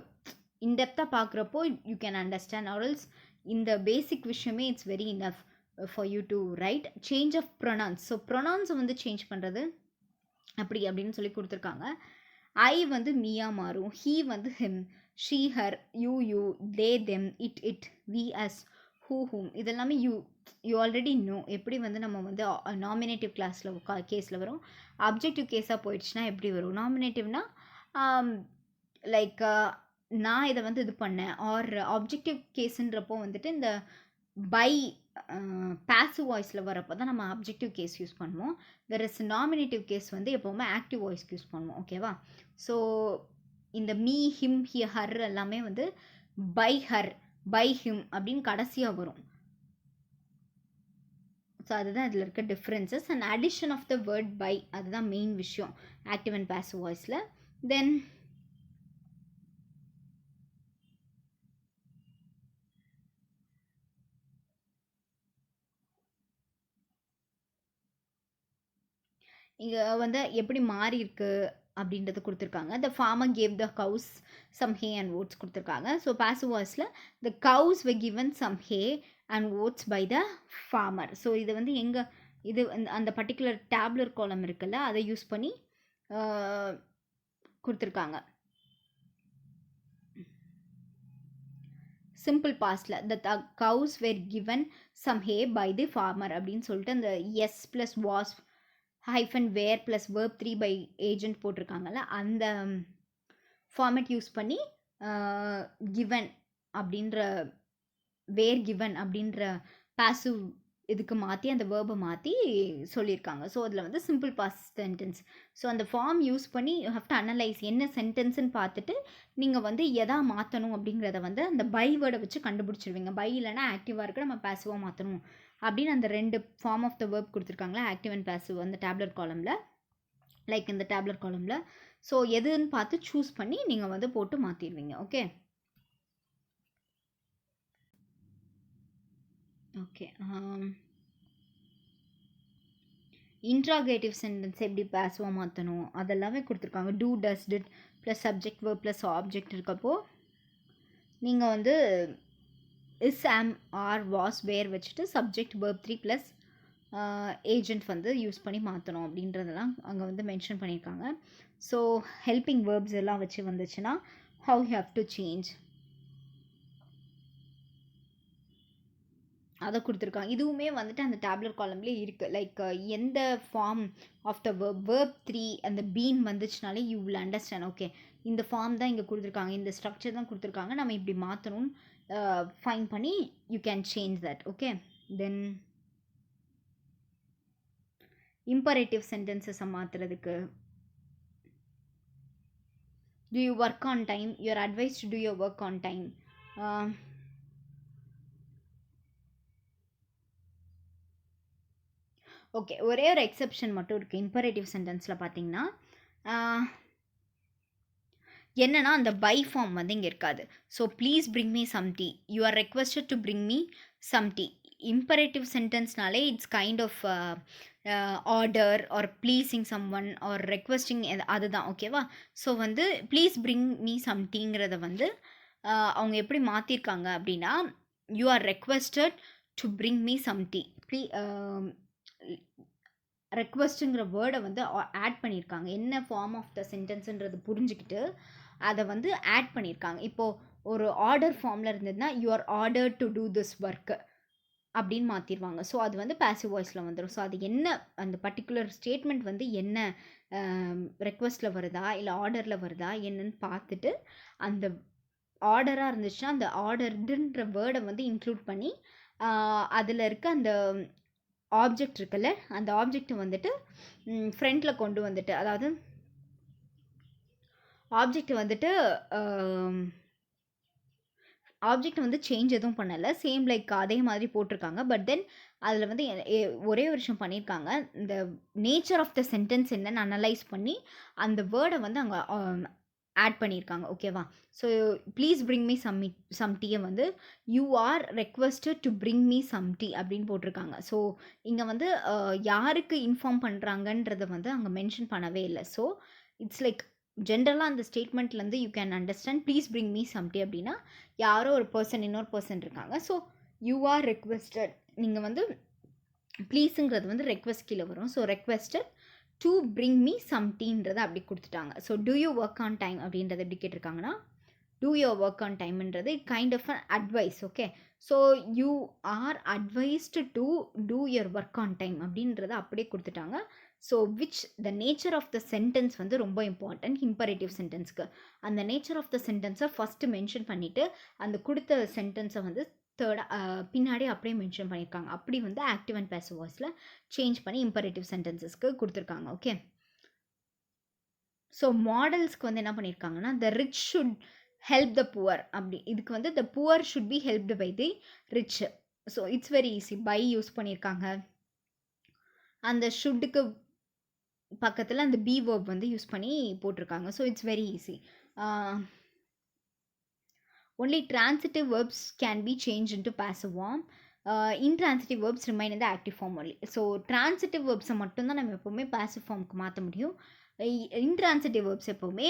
இன்டெப்த்தாக பார்க்குறப்போ யூ கேன் அண்டர்ஸ்டாண்ட். ஆர்எல்ஸ் இந்த பேசிக் விஷயமே it's very enough for you to write. Change of pronouns, so ப்ரொனவுன்ஸை வந்து சேஞ்ச் பண்ணுறது அப்படின்னு சொல்லி கொடுத்துருக்காங்க. ஐ வந்து மீயா மாறும், ஹீ வந்து him, she her, you they them, it we us, whom, இதெல்லாமே யூ ஆல்ரெடி நோ. எப்படி வந்து நம்ம வந்து நாமினேட்டிவ் கேஸில் வரும். அப்ஜெக்டிவ் கேஸாக போயிடுச்சுன்னா எப்படி வரும். நாமினேட்டிவ்னா லைக் நான் இதை வந்து இது பண்ணேன். ஆர் ஆப்ஜெக்டிவ் கேஸுன்றப்போ வந்துட்டு இந்த பை பாசிவ் வாய்ஸில் வரப்போ தான் நம்ம அப்ஜெக்டிவ் கேஸ் யூஸ் பண்ணுவோம். வேறஸ் நாமினேட்டிவ் கேஸ் வந்து எப்போவுமே ஆக்டிவ் வாய்ஸ்க்கு யூஸ் பண்ணுவோம். ஓகேவா, ஸோ இந்த மீ ஹிம் ஹர் எல்லாமே வந்து பை ஹர் பை ஹிம் அப்படின்னு கடைசியாக வரும். ஸோ அதுதான் இதில் இருக்க differences. And addition of the word by, அதுதான் மெயின் விஷயம் ஆக்டிவ் அண்ட் பாசிவ் வாய்ஸில். தென் இங்கே வந்து எப்படி மாறி இருக்கு அப்படின்றது கொடுத்துருக்காங்க. The farmer gave the cows some hay and oats கொடுத்துருக்காங்க. ஸோ பாசிவ் வாய்ஸில் the cows were given some hay and oats by the farmer. So இது வந்து எங்கே இது அந்த பர்டிகுலர் டேப்லர் காலம் இருக்குல்ல, அதை யூஸ் பண்ணி கொடுத்துருக்காங்க. சிம்பிள் பாஸ்டில் the cows were given some hay by the farmer அப்படின்னு சொல்லிட்டு அந்த S plus was hyphen were plus verb 3 by agent போட்டிருக்காங்கல்ல, அந்த ஃபார்மேட் யூஸ் பண்ணி கிவன் அப்படின்ற வேர் கிவன் அப்படின்ற பாசிவ் இதுக்கு மாற்றி அந்த வேர்பை மாற்றி சொல்லியிருக்காங்க. ஸோ அதில் வந்து சிம்பிள் பாஸ்ட் சென்டென்ஸ். ஸோ அந்த ஃபார்ம் யூஸ் பண்ணி யூ ஹவ் டு அனலைஸ் என்ன சென்டென்ஸ்ன்னு பார்த்துட்டு நீங்கள் வந்து எதா மாற்றணும் அப்படிங்கிறத வந்து அந்த பை வேர்டை வச்சு கண்டுபிடிச்சிருவீங்க. பை இல்லைனா ஆக்டிவாக இருக்க நம்ம பாசிவாக மாற்றணும் அப்படின்னு அந்த 2 ஃபார்ம் ஆஃப் த வேர்ப் கொடுத்துருக்காங்களா, ஆக்டிவ் அண்ட் பாசிவ் அந்த டேப்லர் காலமில், லைக் இந்த டேப்லர் காலமில். ஸோ எதுன்னு பார்த்து சூஸ் பண்ணி நீங்கள் வந்து போட்டு மாற்றிடுவீங்க. ஓகே ஓகே இன்ட்ராகேட்டிவ் சென்டென்ஸ் எப்படி பாசிவாக மாற்றணும் அதெல்லாமே கொடுத்துருக்காங்க. Do does did plus subject verb plus object இருக்கப்போ நீங்கள் வந்து is am are was were வச்சுட்டு சப்ஜெக்ட் verb 3 ப்ளஸ் ஏஜென்ட் வந்து யூஸ் பண்ணி மாற்றணும் அப்படின்றதெல்லாம் அங்கே வந்து மென்ஷன் பண்ணியிருக்காங்க. ஸோ ஹெல்பிங் வேர்ப்ஸ் எல்லாம் வச்சு வந்துச்சுன்னா how you have to change அதை கொடுத்துருக்காங்க. இதுவுமே வந்துட்டு அந்த டேப்லெட் காலம்லேயே இருக்குது. லைக் எந்த ஃபார்ம் ஆஃப் த verb 3 அந்த பீன் வந்துச்சுனாலே யூ வில் அண்டர்ஸ்டாண்ட். ஓகே, இந்த ஃபார்ம் தான் இங்கே கொடுத்துருக்காங்க, இந்த ஸ்ட்ரக்சர் தான் கொடுத்துருக்காங்க, நம்ம இப்படி மாற்றணும் ஃபைன் பண்ணி you can change that. Okay, then imperative சென்டென்சஸை மாற்றுறதுக்கு do you work on time, you are advised to do your work on time. Okay, ஒரே ஒரு எக்ஸெப்ஷன் மட்டும் இருக்குது இம்பரேட்டிவ் சென்டென்ஸில் பார்த்தீங்கன்னா. என்னன்னா அந்த பை ஃபார்ம் வந்து இங்கே இருக்காது. So please bring me some tea, you are requested to bring me some tea. Imperative சென்டென்ஸ்னாலே it's kind of order or pleasing someone or requesting, அதுதான். ஓகேவா? ஸோ வந்து ப்ளீஸ் பிரிங் மீ சம் டீங்கிறத வந்து அவங்க எப்படி மாற்றிருக்காங்க அப்படின்னா, you are requested to bring me some tea. ரெக்வஸ்ட்டுங்கிற வேர்டை வந்து ஆட் பண்ணியிருக்காங்க. என்ன ஃபார்ம் ஆஃப் த சென்டென்ஸுன்றது புரிஞ்சுக்கிட்டு அதை வந்து ஆட் பண்ணியிருக்காங்க. இப்போது ஒரு ஆர்டர் ஃபார்மில் இருந்ததுன்னா you are order to do this work அப்படின்னு மாற்றிடுவாங்க. ஸோ அது வந்து பேசிவ் வாய்ஸில் வந்துடும். ஸோ அது என்ன, அந்த பர்டிகுலர் ஸ்டேட்மெண்ட் வந்து என்ன ரெக்வஸ்ட்டில் வருதா இல்லை ஆர்டரில் வருதா என்னன்னு பார்த்துட்டு, அந்த ஆர்டராக இருந்துச்சுன்னா அந்த ஆர்டர்ன்ற வேர்டை வந்து இன்க்ளூட் பண்ணி அதில் இருக்க அந்த ஆப்ஜெக்ட் இருக்குல்ல, அந்த ஆப்ஜெக்ட் வந்துட்டு ஃப்ரண்ட்டில் கொண்டு வந்துட்டு, அதாவது ஆப்ஜெக்ட் வந்துட்டு ஆப்ஜெக்ட் வந்து சேஞ்ச் எதுவும் பண்ணலை, சேம் லைக் அதே மாதிரி போட்டிருக்காங்க. பட் தென் அதில் வந்து ஒரே ஒரு விஷயம் பண்ணியிருக்காங்க, இந்த நேச்சர் ஆஃப் த சென்டென்ஸ் என்னன்னு அனலைஸ் பண்ணி அந்த வேர்டை வந்து அங்கே ஆட் பண்ணியிருக்காங்க. ஓகேவா? So please bring me some டீயை வந்து you are requested to bring me some tea அப்படின்னு போட்டிருக்காங்க. ஸோ இங்கே வந்து யாருக்கு இன்ஃபார்ம் பண்ணுறாங்கன்றதை வந்து அங்கே மென்ஷன் பண்ணவே இல்லை. ஸோ இட்ஸ் லைக் ஜென்ரலாக அந்த ஸ்டேட்மெண்ட்லேருந்து you can understand please bring me some tea அப்படின்னா யாரோ ஒரு பர்சன் இன்னொரு பர்சன் இருக்காங்க. ஸோ யூ ஆர் ரெக்வஸ்டட், நீங்கள் வந்து ப்ளீஸுங்கிறது வந்து ரெக்வஸ்ட் கீழே வரும். So requested to bring me some டீன்றதை அப்படி கொடுத்துட்டாங்க. So do you work on time அப்படின்றத எப்படி கேட்டிருக்காங்கன்னா, டூ யுவர் ஒர்க் ஆன் டைம்ன்றது kind of an advice. Okay, so you are advised to do your work on time அப்படின்றத அப்படியே கொடுத்துட்டாங்க. So which the nature of the sentence வந்து ரொம்ப important imperative சென்டென்ஸ்க்கு. அந்த நேச்சர் ஆஃப் த சென்டென்ஸை ஃபஸ்ட்டு மென்ஷன் பண்ணிவிட்டு அந்த கொடுத்த சென்டென்ஸை வந்து பின்னாடி அப்படியே மென்ஷன் பண்ணியிருக்காங்க. அப்படி வந்து ஆக்டிவ் அண்ட் பேசிவ் வாய்ஸில் சேஞ்ச் பண்ணி இம்பரேட்டிவ் சென்டென்சஸ்க்கு கொடுத்துருக்காங்க. ஓகே, ஸோ மாடல்ஸ்க்கு வந்து என்ன பண்ணியிருக்காங்கன்னா, the rich should help the poor, அப்படி இதுக்கு வந்து the poor should be helped by the rich. So it's very easy, by use பண்ணியிருக்காங்க. அந்த ஷுட்டுக்கு பக்கத்தில் அந்த பி வேர்ப் வந்து யூஸ் பண்ணி போட்டிருக்காங்க. So it's very easy. only transitive verbs can be changed into passive form. Intransitive verbs remain in the active form only. So transitive verbs மட்டும்தான் நம்ம எப்போவுமே passive formக்கு மாற்ற முடியும். intransitive verbs எப்போவுமே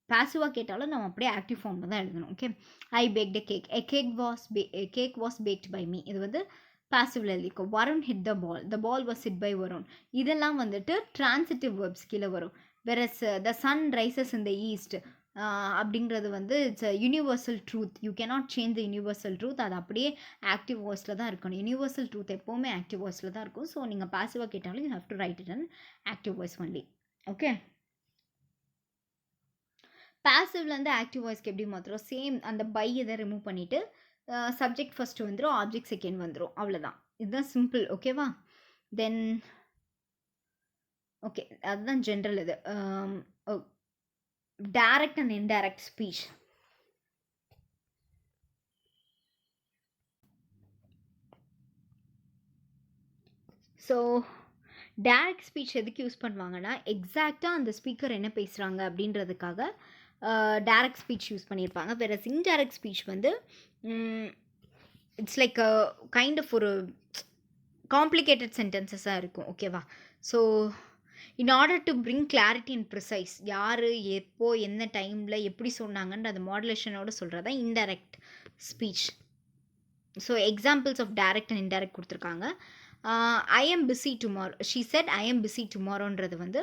passive கேட்டாலும் நம்ம அப்படியே active formல தான் எழுதணும். Okay, I baked a cake, a cake was baked by me. இது வந்து பாசிவ்ல எழுதிக்கும். Varun hit the ball, the ball was hit by Varun. இதெல்லாம் வந்துட்டு transitive verbs கீழே வரும். whereas the sun rises in the east அப்படிங்கிறது வந்து it's universal truth. You cannot change the universal truth. அது அப்படியே ஆக்டிவ் வாய்ஸில் தான் இருக்கணும். யூனிவர்சல் ட்ரூத் எப்போவுமே ஆக்டிவ் வாய்ஸில் தான் இருக்கும். ஸோ நீங்கள் பாசிவாக கேட்டாலும் you have to write it and active voice only. Okay, பாசிவ்லேருந்து ஆக்டிவ் வாய்ஸ்க்கு எப்படி மாத்திரம் சேம் அந்த பை இதை ரிமூவ் பண்ணிவிட்டு சப்ஜெக்ட் ஃபஸ்ட்டு வந்துடும், ஆப்ஜெக்ட் செகண்ட் வந்துடும், அவ்வளோதான். இதுதான் சிம்பிள். ஓகேவா? தென் ஓகே, அதுதான் ஜென்ரல். இது direct and indirect speech. So direct speech எதுக்கு யூஸ் பண்ணுவாங்கன்னா, எக்ஸாக்டாக அந்த ஸ்பீக்கர் என்ன பேசுகிறாங்க அப்படின்றதுக்காக டைரக்ட் ஸ்பீச் யூஸ் பண்ணியிருப்பாங்க. வேறு இன்டைரக்ட் ஸ்பீச் வந்து இட்ஸ் லைக் கைண்ட் ஆஃப் ஒரு காம்ப்ளிகேட்டட் சென்டென்சஸாக இருக்கும். ஓகேவா? So in order to bring clarity and precise, யார் எப்போ என்ன டைமில் எப்படி சொன்னாங்கன்ற அந்த மாடுலேஷனோட சொல்கிறது தான் indirect speech. So examples of direct and indirect கொடுத்துருக்காங்க. I am busy tomorrow, she said I am busy டுமாரோன்றது வந்து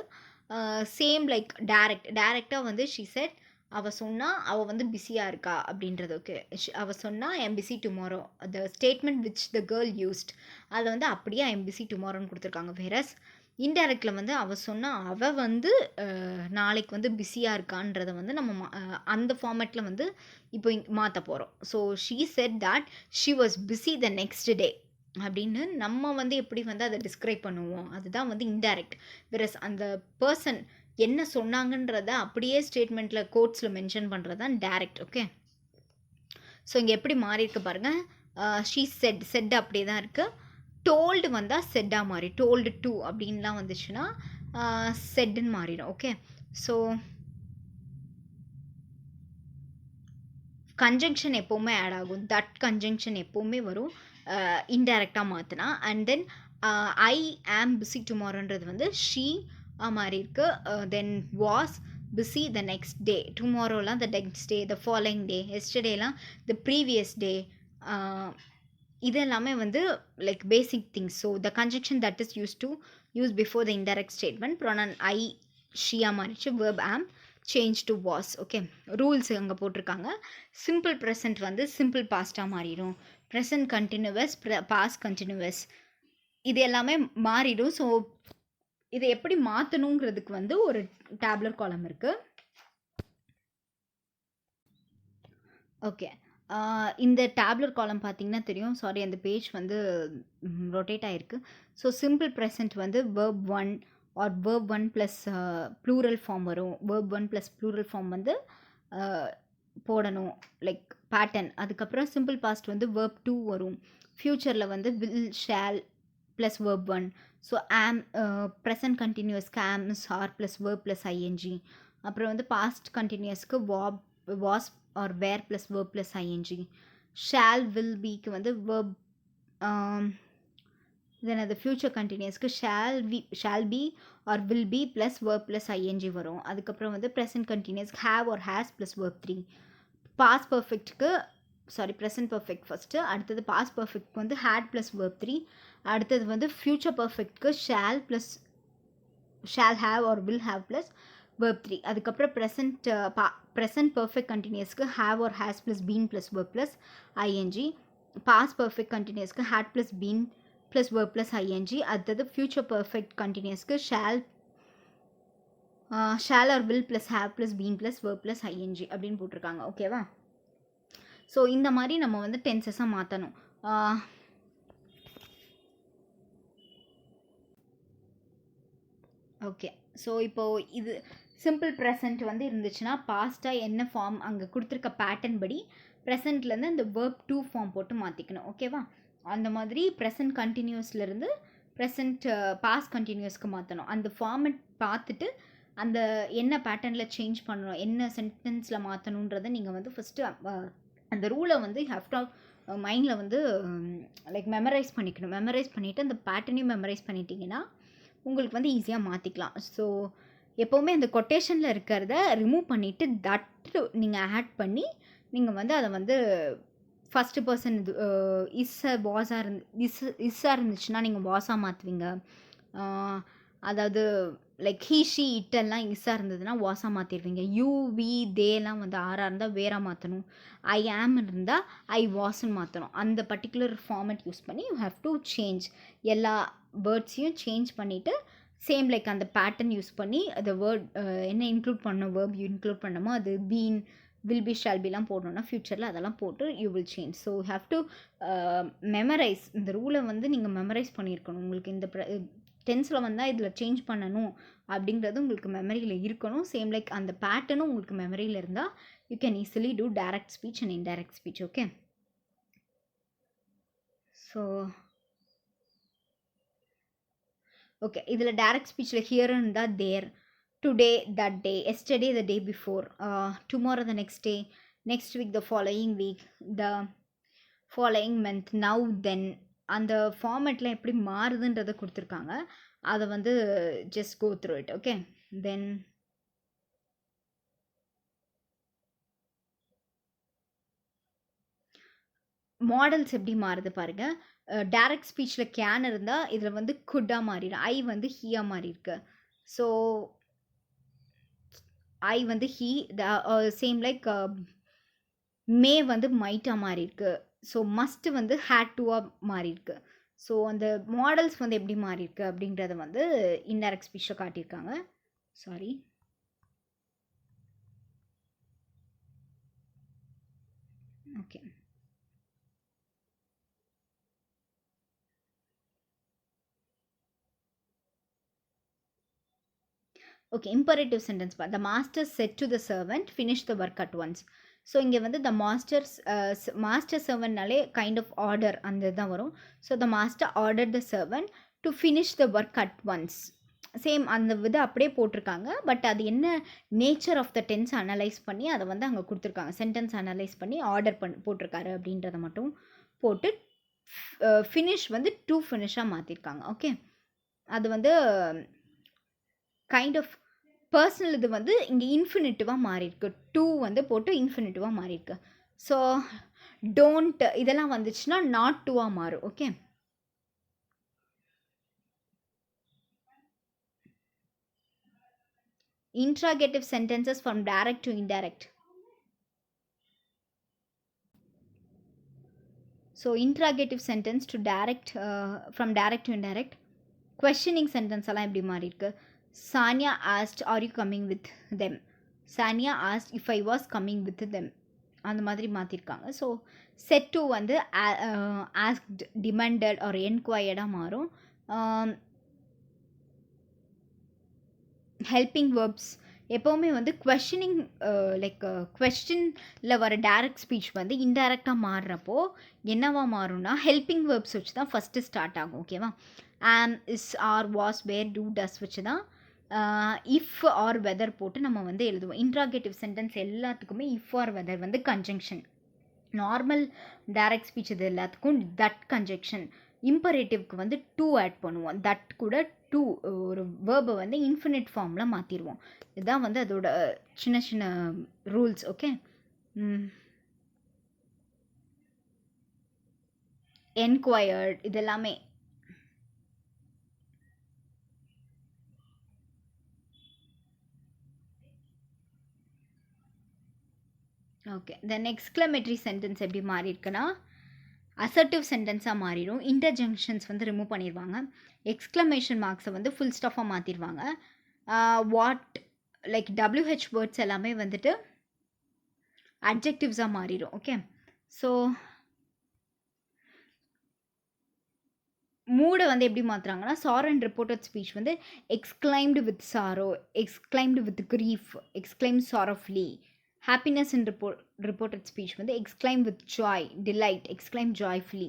சேம் லைக் டைரக்டாக வந்து ஷீ செட், அவள் சொன்னால் அவள் வந்து பிஸியாக இருக்கா அப்படின்றது. ஓகே, அவள் சொன்னால் ஐ am busy tomorrow, the statement which the girl used அதில் வந்து அப்படியே ஐ எம் பிஸி டுமாரோன்னு கொடுத்துருக்காங்க. வேறஸ் இன்டைரக்டில் வந்து அவள் சொன்னால் அவள் வந்து நாளைக்கு வந்து பிஸியாக இருக்கான்றதை வந்து நம்ம அந்த ஃபார்மேட்டில் வந்து இப்போ மாற்ற போகிறோம். So she said that she was busy the next டே அப்படின்னு நம்ம வந்து எப்படி வந்து அதை டிஸ்கிரைப் பண்ணுவோம், அதுதான் வந்து இன்டைரக்ட். வேறஸ் அந்த பர்சன் என்ன சொன்னாங்கன்றத அப்படியே ஸ்டேட்மெண்ட்டில் கோட்ஸில் மென்ஷன் பண்ணுறது தான் டைரக்ட். ஓகே, ஸோ இங்கே எப்படி மாறி இருக்கு பாருங்கள். ஷீ செட் அப்படியே தான் இருக்குது. டோல்டு வந்தால் செட்டாக மாறி, டோல்டு டூ அப்படின்லாம் வந்துச்சுன்னா செட்டுன்னு மாறிடும். ஓகே, ஸோ கன்ஜங்ஷன் எப்போவுமே ஆட் ஆகும். தட் கன்ஜங்ஷன் எப்போவுமே வரும் இன்டைரக்டாக மாற்றினா. அண்ட் தென் ஐ ஆம் பிஸி டுமாரோன்றது வந்து ஷீ மாதிரி இருக்குது. Then was busy the next day, டுமாரோலாம் the next day, the following day, எஸ்டர்டேலாம் த ப்ரீவியஸ் டே. இது எல்லாமே வந்து like basic things. So the conjunction that is use before the indirect statement. Pronoun I ஷியா மாறிச்சு, verb am change to was. Okay, rules அங்கே போட்டிருக்காங்க. Simple present வந்து simple பாஸ்ட்டாக மாறிடும். ப்ரெசன்ட் கண்டினியூவஸ், பாஸ்ட் கண்டினியூவஸ், இது எல்லாமே மாறிடும். ஸோ இதை எப்படி மாற்றணுங்கிறதுக்கு வந்து ஒரு டேப்லர் காலம் இருக்குது. ஓகே, இந்த டேப்லர் காலம் பார்த்தீங்கன்னா தெரியும். சாரி, அந்த பேஜ் வந்து ரொட்டேட் ஆகிருக்கு. ஸோ சிம்பிள் ப்ரெசன்ட் வந்து verb 1 or verb 1 plus plural form வரும். வேர்ப் 1 ப்ளஸ் ப்ளூரல் ஃபார்ம் வந்து போடணும், லைக் பேட்டர்ன். அதுக்கப்புறம் சிம்பிள் பாஸ்ட் வந்து வேர்ப் 2 வரும். ஃப்யூச்சரில் வந்து will, shall plus verb 1. So am, present கண்டினியூஸ்க்கு am is or plus verb plus ING. அப்புறம் வந்து பாஸ்ட் கண்டினியூஸ்க்கு was or were plus verb plus ING. Shall, will, பிக்கு வந்து வேர்ப். தென் அது future கண்டினியூஸ்க்கு shall be or will be plus verb plus ING வரும். அதுக்கப்புறம் வந்து ப்ரெசன்ட் கண்டினியூஸ்க்கு have or has plus verb 3. Past பர்ஃபெக்ட்டுக்கு ப்ரெசன்ட் பர்ஃபெக்ட் ஃபஸ்ட்டு, அடுத்தது past பர்ஃபெக்ட்க்கு வந்து ஹேட் ப்ளஸ் வேர்ப் 3. அடுத்தது வந்து ஃப்யூச்சர் பர்ஃபெக்ட்க்கு shall have or will have plus verb 3. அதுக்கப்புறம் ப்ரெசன்ட் பர்ஃபெக்ட் கண்டினியூஸ்க்கு have or has plus been plus verb plus ING. Past perfect கண்டினியூஸ்க்கு had plus been plus verb plus ING. அடுத்தது future perfect கண்டினியூஸ்க்கு shall or will plus have plus been plus verb plus ING அப்படின்னு போட்டிருக்காங்க. ஓகேவா? So இந்த மாதிரி நம்ம வந்து டென்சஸாக மாற்றணும். ஓகே, ஸோ இப்போது இது சிம்பிள் ப்ரெசன்ட் வந்து இருந்துச்சுன்னா பாஸ்ட்டாக என்ன ஃபார்ம் அங்கே கொடுத்துருக்க பேட்டர்ன் படி ப்ரெசண்ட்லேருந்து அந்த வேர்ப் 2 ஃபார்ம் போட்டு மாற்றிக்கணும். ஓகேவா? அந்த மாதிரி ப்ரெசன்ட் கண்டினியூஸ்லேருந்து ப்ரெசன்ட் பாஸ்ட் கண்டினியூஸ்க்கு மாற்றணும். அந்த ஃபார்மெட் பார்த்துட்டு அந்த என்ன பேட்டர்னில் சேஞ்ச் பண்ணணும், என்ன சென்டென்ஸில் மாற்றணுன்றதை நீங்கள் வந்து ஃபஸ்ட்டு அந்த ரூலை வந்து ஹேவ் டு மைண்டில் வந்து லைக் மெமரைஸ் பண்ணிக்கணும். மெமரைஸ் பண்ணிவிட்டு அந்த பேட்டர்னையும் மெமரைஸ் பண்ணிட்டீங்கன்னா உங்களுக்கு வந்து ஈஸியாக மாற்றிக்கலாம். ஸோ எப்போவுமே அந்த கொட்டேஷனில் இருக்கிறத ரிமூவ் பண்ணிவிட்டு தட்டு நீங்கள் ஆட் பண்ணி நீங்கள் வந்து அதை வந்து ஃபஸ்ட்டு பர்சன் இது இஸ்ஸாக இருந்துச்சுன்னா நீங்கள் வாஸாக மாற்றுவீங்க. அதாவது லைக் ஹீ, ஷி, இட்டெல்லாம் இஸ்ஸாக இருந்ததுன்னா வாஸாக மாற்றிடுவீங்க. யூ, வி, தேலாம் வந்து ஆறாக இருந்தால் வேறாக மாற்றணும். ஐ ஆம் இருந்தால் ஐ வாஸ்ன்னு மாற்றணும். அந்த பர்டிகுலர் ஃபார்மெட் யூஸ் பண்ணி யூ ஹேவ் டு சேஞ்ச் எல்லா வேர்ட்ஸையும் சேஞ்ச் பண்ணிவிட்டு சேம் லைக் அந்த பேட்டர்ன் யூஸ் பண்ணி அந்த வேர்ட் என்ன இன்க்ளூட் பண்ணணும், வேர்ப் இன்க்ளூட் பண்ணணுமோ அது பீன், வில் பி, ஷால் பிலாம் போடணும்னா ஃப்யூச்சரில் அதெல்லாம் போட்டு you will change. So have to memorise. இந்த ரூலை வந்து நீங்கள் மெமரைஸ் பண்ணியிருக்கணும். உங்களுக்கு இந்த டென்ஸில் வந்தால் இதில் சேஞ்ச் பண்ணணும் அப்படிங்கிறது உங்களுக்கு மெமரியில் இருக்கணும். சேம் லைக் அந்த பேட்டர்னும் உங்களுக்கு மெமரியில் இருந்தால் you can easily do direct speech and indirect speech. Okay, so okay, இதில் டைரக்ட் ஸ்பீச்சில் ஹியர் இருந்தால் there, today that day, yesterday the day before, tomorrow the next day, next week the following week, the following month, now then, அந்த ஃபார்மேட்டில் எப்படி மாறுதுன்றதை கொடுத்துருக்காங்க. அதை வந்து just go through it. Okay, then models எப்படி மாறுது பாருங்க. டைரக்ட் ஸ்பீச்சில் கேன் இருந்தால் இதில் வந்து குட்டாக மாறிடும். ஐ வந்து ஹீயாக மாறி இருக்கு. ஸோ ஐ வந்து ஹீ, சேம் லைக் மே வந்து மைட்டாக மாறி இருக்கு. ஸோ மஸ்ட் வந்து ஹேட் டூவாக மாறி இருக்கு. ஸோ அந்த மாடல்ஸ் வந்து எப்படி மாறி இருக்கு அப்படின்றத வந்து இன்டைரக்ட் ஸ்பீச்சில் காட்டியிருக்காங்க. Sorry, okay. Okay, imperative sentence பா. The master said to the servant finish the work at once. So இங்கே வந்து த மாஸ்டர் சர்வெண்ட்னாலே கைண்ட் ஆஃப் ஆர்டர் அந்த இதுதான் வரும். So the master order the servant to finish the work at once. Same அந்த இது அப்படியே போட்டிருக்காங்க. பட் அது என்ன nature of the tense analyse பண்ணி அதை வந்து அங்கே கொடுத்துருக்காங்க. சென்டென்ஸ் அனலைஸ் பண்ணி ஆர்டர் போட்டிருக்காரு அப்படின்றத மட்டும் போட்டு ஃபினிஷ் வந்து டு ஃபினிஷாக மாற்றிருக்காங்க. ஓகே, அது வந்து கைண்ட் ஆஃப் பர்சனல் இது வந்து இங்கே இன்ஃபினிட்டிவாக மாறியிருக்கு. டூ வந்து போட்டு இன்ஃபினிட்டிவாக மாறியிருக்கு. ஸோ டோன்ட் இதெல்லாம் வந்துச்சுன்னா நாட் டூவாக மாறும். Okay, interrogative sentences from direct to indirect. So interrogative sentence to direct, from direct to indirect. Questioning sentence எல்லாம் எப்படி மாறி இருக்கு. Sania asked are you coming with them. Sania asked if I was coming with them. அந்த மாதிரி மாற்றிருக்காங்க. So set to வந்து asked, demanded R என்கொயர்டாக மாறும். Helping verbs எப்போவுமே வந்து கொஷனிங், லைக் கொஸ்டினில் வர டைரக்ட் ஸ்பீச் வந்து இன்டைரக்டாக மாறுறப்போ என்னவா மாறும்னா ஹெல்பிங் வேர்ப்ஸ் வச்சு தான் ஃபஸ்ட்டு ஸ்டார்ட் ஆகும். ஓகேவா, am, is, are, was, were, do, does வச்சு தான் இஃப் ஆர் வெதர் போட்டு நம்ம வந்து எழுதுவோம். இன்ட்ராகேட்டிவ் சென்டென்ஸ் எல்லாத்துக்குமே இஃப் ஆர் வெதர் வந்து கன்ஜங்ஷன். நார்மல் டைரக்ட் ஸ்பீச் இது எல்லாத்துக்கும் தட் கன்ஜங்ஷன். இம்பரேட்டிவ்க்கு வந்து டூ ஆட் பண்ணுவோம். தட் கூட டூ ஒரு வேர்பை வந்து இன்ஃபினிட் ஃபார்மில் மாற்றிடுவோம். இதுதான் வந்து அதோட சின்ன சின்ன ரூல்ஸ். ஓகே, என்கொயர்ட் இதெல்லாமே. ஓகே, தென் எக்ஸ்க்ளமேட்டரி சென்டென்ஸ் எப்படி மாறி இருக்குன்னா அசர்ட்டிவ் சென்டென்ஸாக மாறிடும். இன்டர்ஜங்ஷன்ஸ் வந்து ரிமூவ் பண்ணிடுவாங்க. எக்ஸ்க்ளமேஷன் மார்க்ஸை வந்து ஃபுல் ஸ்டாஃபாக மாற்றிடுவாங்க. வாட், லைக் WH வேர்ட்ஸ் எல்லாமே வந்துட்டு அட்ஜெக்டிவ்ஸாக மாறிடும். ஓகே, ஸோ மூடை வந்து எப்படி மாற்றுறாங்கன்னா சாரோ அண்ட் ரிப்போர்ட்டட் ஸ்பீச் வந்து exclaimed with sorrow, exclaimed with grief, exclaim sorrowfully. Happiness and reported speech வந்து exclaim with joy, delight, exclaim joyfully.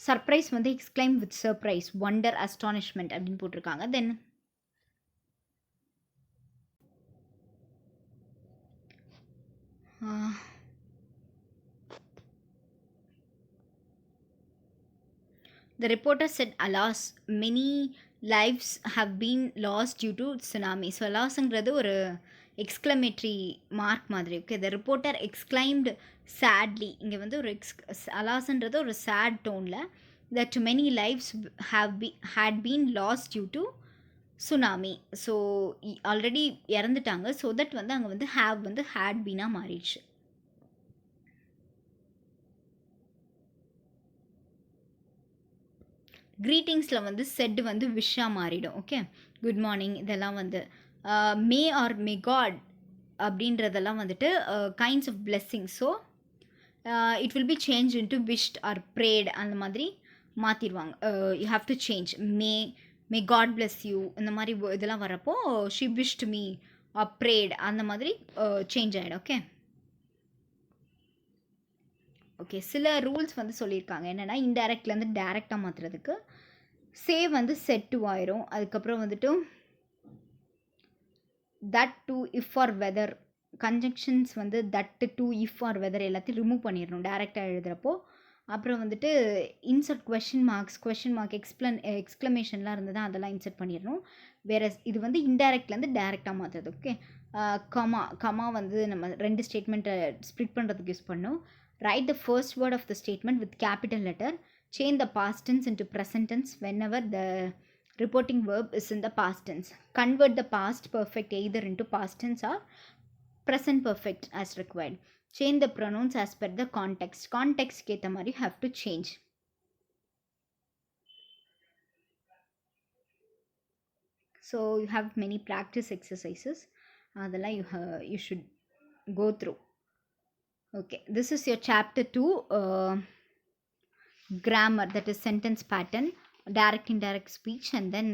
Surprise வந்து exclaim with surprise, wonder, astonishment அப்படின்னு போட்டிருக்காங்க. Then the reporter said, alas, many lives have been lost due to tsunami. So அலாஸ்ங்கிறது ஒரு exclamatory mark மாதிரி. Okay, the reporter exclaimed sadly. இங்கே வந்து ஒரு அலாஸ்ன்றது ஒரு சேட் டோனில் that many lives had been lost due to tsunami. So already இறந்துட்டாங்க. ஸோ தட் வந்து அங்கே வந்து ஹேவ் வந்து ஹேட் பீனாக மாறிடுச்சு. க்ரீட்டிங்ஸில் வந்து செட் வந்து விஷாக மாறிடும். ஓகே, குட் மார்னிங் இதெல்லாம் வந்து மே ஆர் மே காட் அப்படின்றதெல்லாம் வந்துட்டு kinds of blessing. So it will be change into wish or prayed அந்த மாதிரி மாற்றிடுவாங்க. You have to change. May god bless you இந்த மாதிரி இதெல்லாம் வரப்போ she wish to me or prayed அந்த மாதிரி சேஞ்ச் ஆகிடும். ஓகே, ஓகே, சில ரூல்ஸ் வந்து சொல்லியிருக்காங்க. என்னென்னா இன்டைரக்ட்லேருந்து டைரெக்டாக மாற்றுறதுக்கு சேவ் வந்து செட் டு ஆயிரும். அதுக்கப்புறம் வந்துட்டு that to, if or whether, conjunctions வந்து that to, if or whether எல்லாத்தையும் ரிமூவ் பண்ணிடணும் டைரெக்டாக எழுதுகிறப்போ. அப்புறம் வந்துட்டு இன்சர்ட் கொஸ்டின் மார்க் எக்ஸ்க்ளமேஷன்லாம் இருந்ததுன்னா அதெல்லாம் இன்சர்ட் பண்ணிடணும். வேற இது வந்து இன்டைரக்ட்லேருந்து டைரெக்டாக மாற்றுறது. ஓகே. கமா வந்து நம்ம 2 ஸ்டேட்மெண்ட்டை ஸ்ப்ளிட் பண்ணுறதுக்கு யூஸ் பண்ணோம். Write the first word of the statement with capital letter. Change the past tense into present tense whenever the reporting verb is in the past tense. Convert the past perfect either into past tense or present perfect as required. Change the pronouns as per the context. Context கேத்த மாதிரி have to change. So you have many practice exercises. அதெல்லாம் you should go through. Okay, this is your chapter 2, grammar, that is sentence pattern, direct indirect speech, and then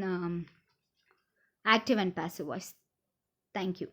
active and passive voice. Thank you.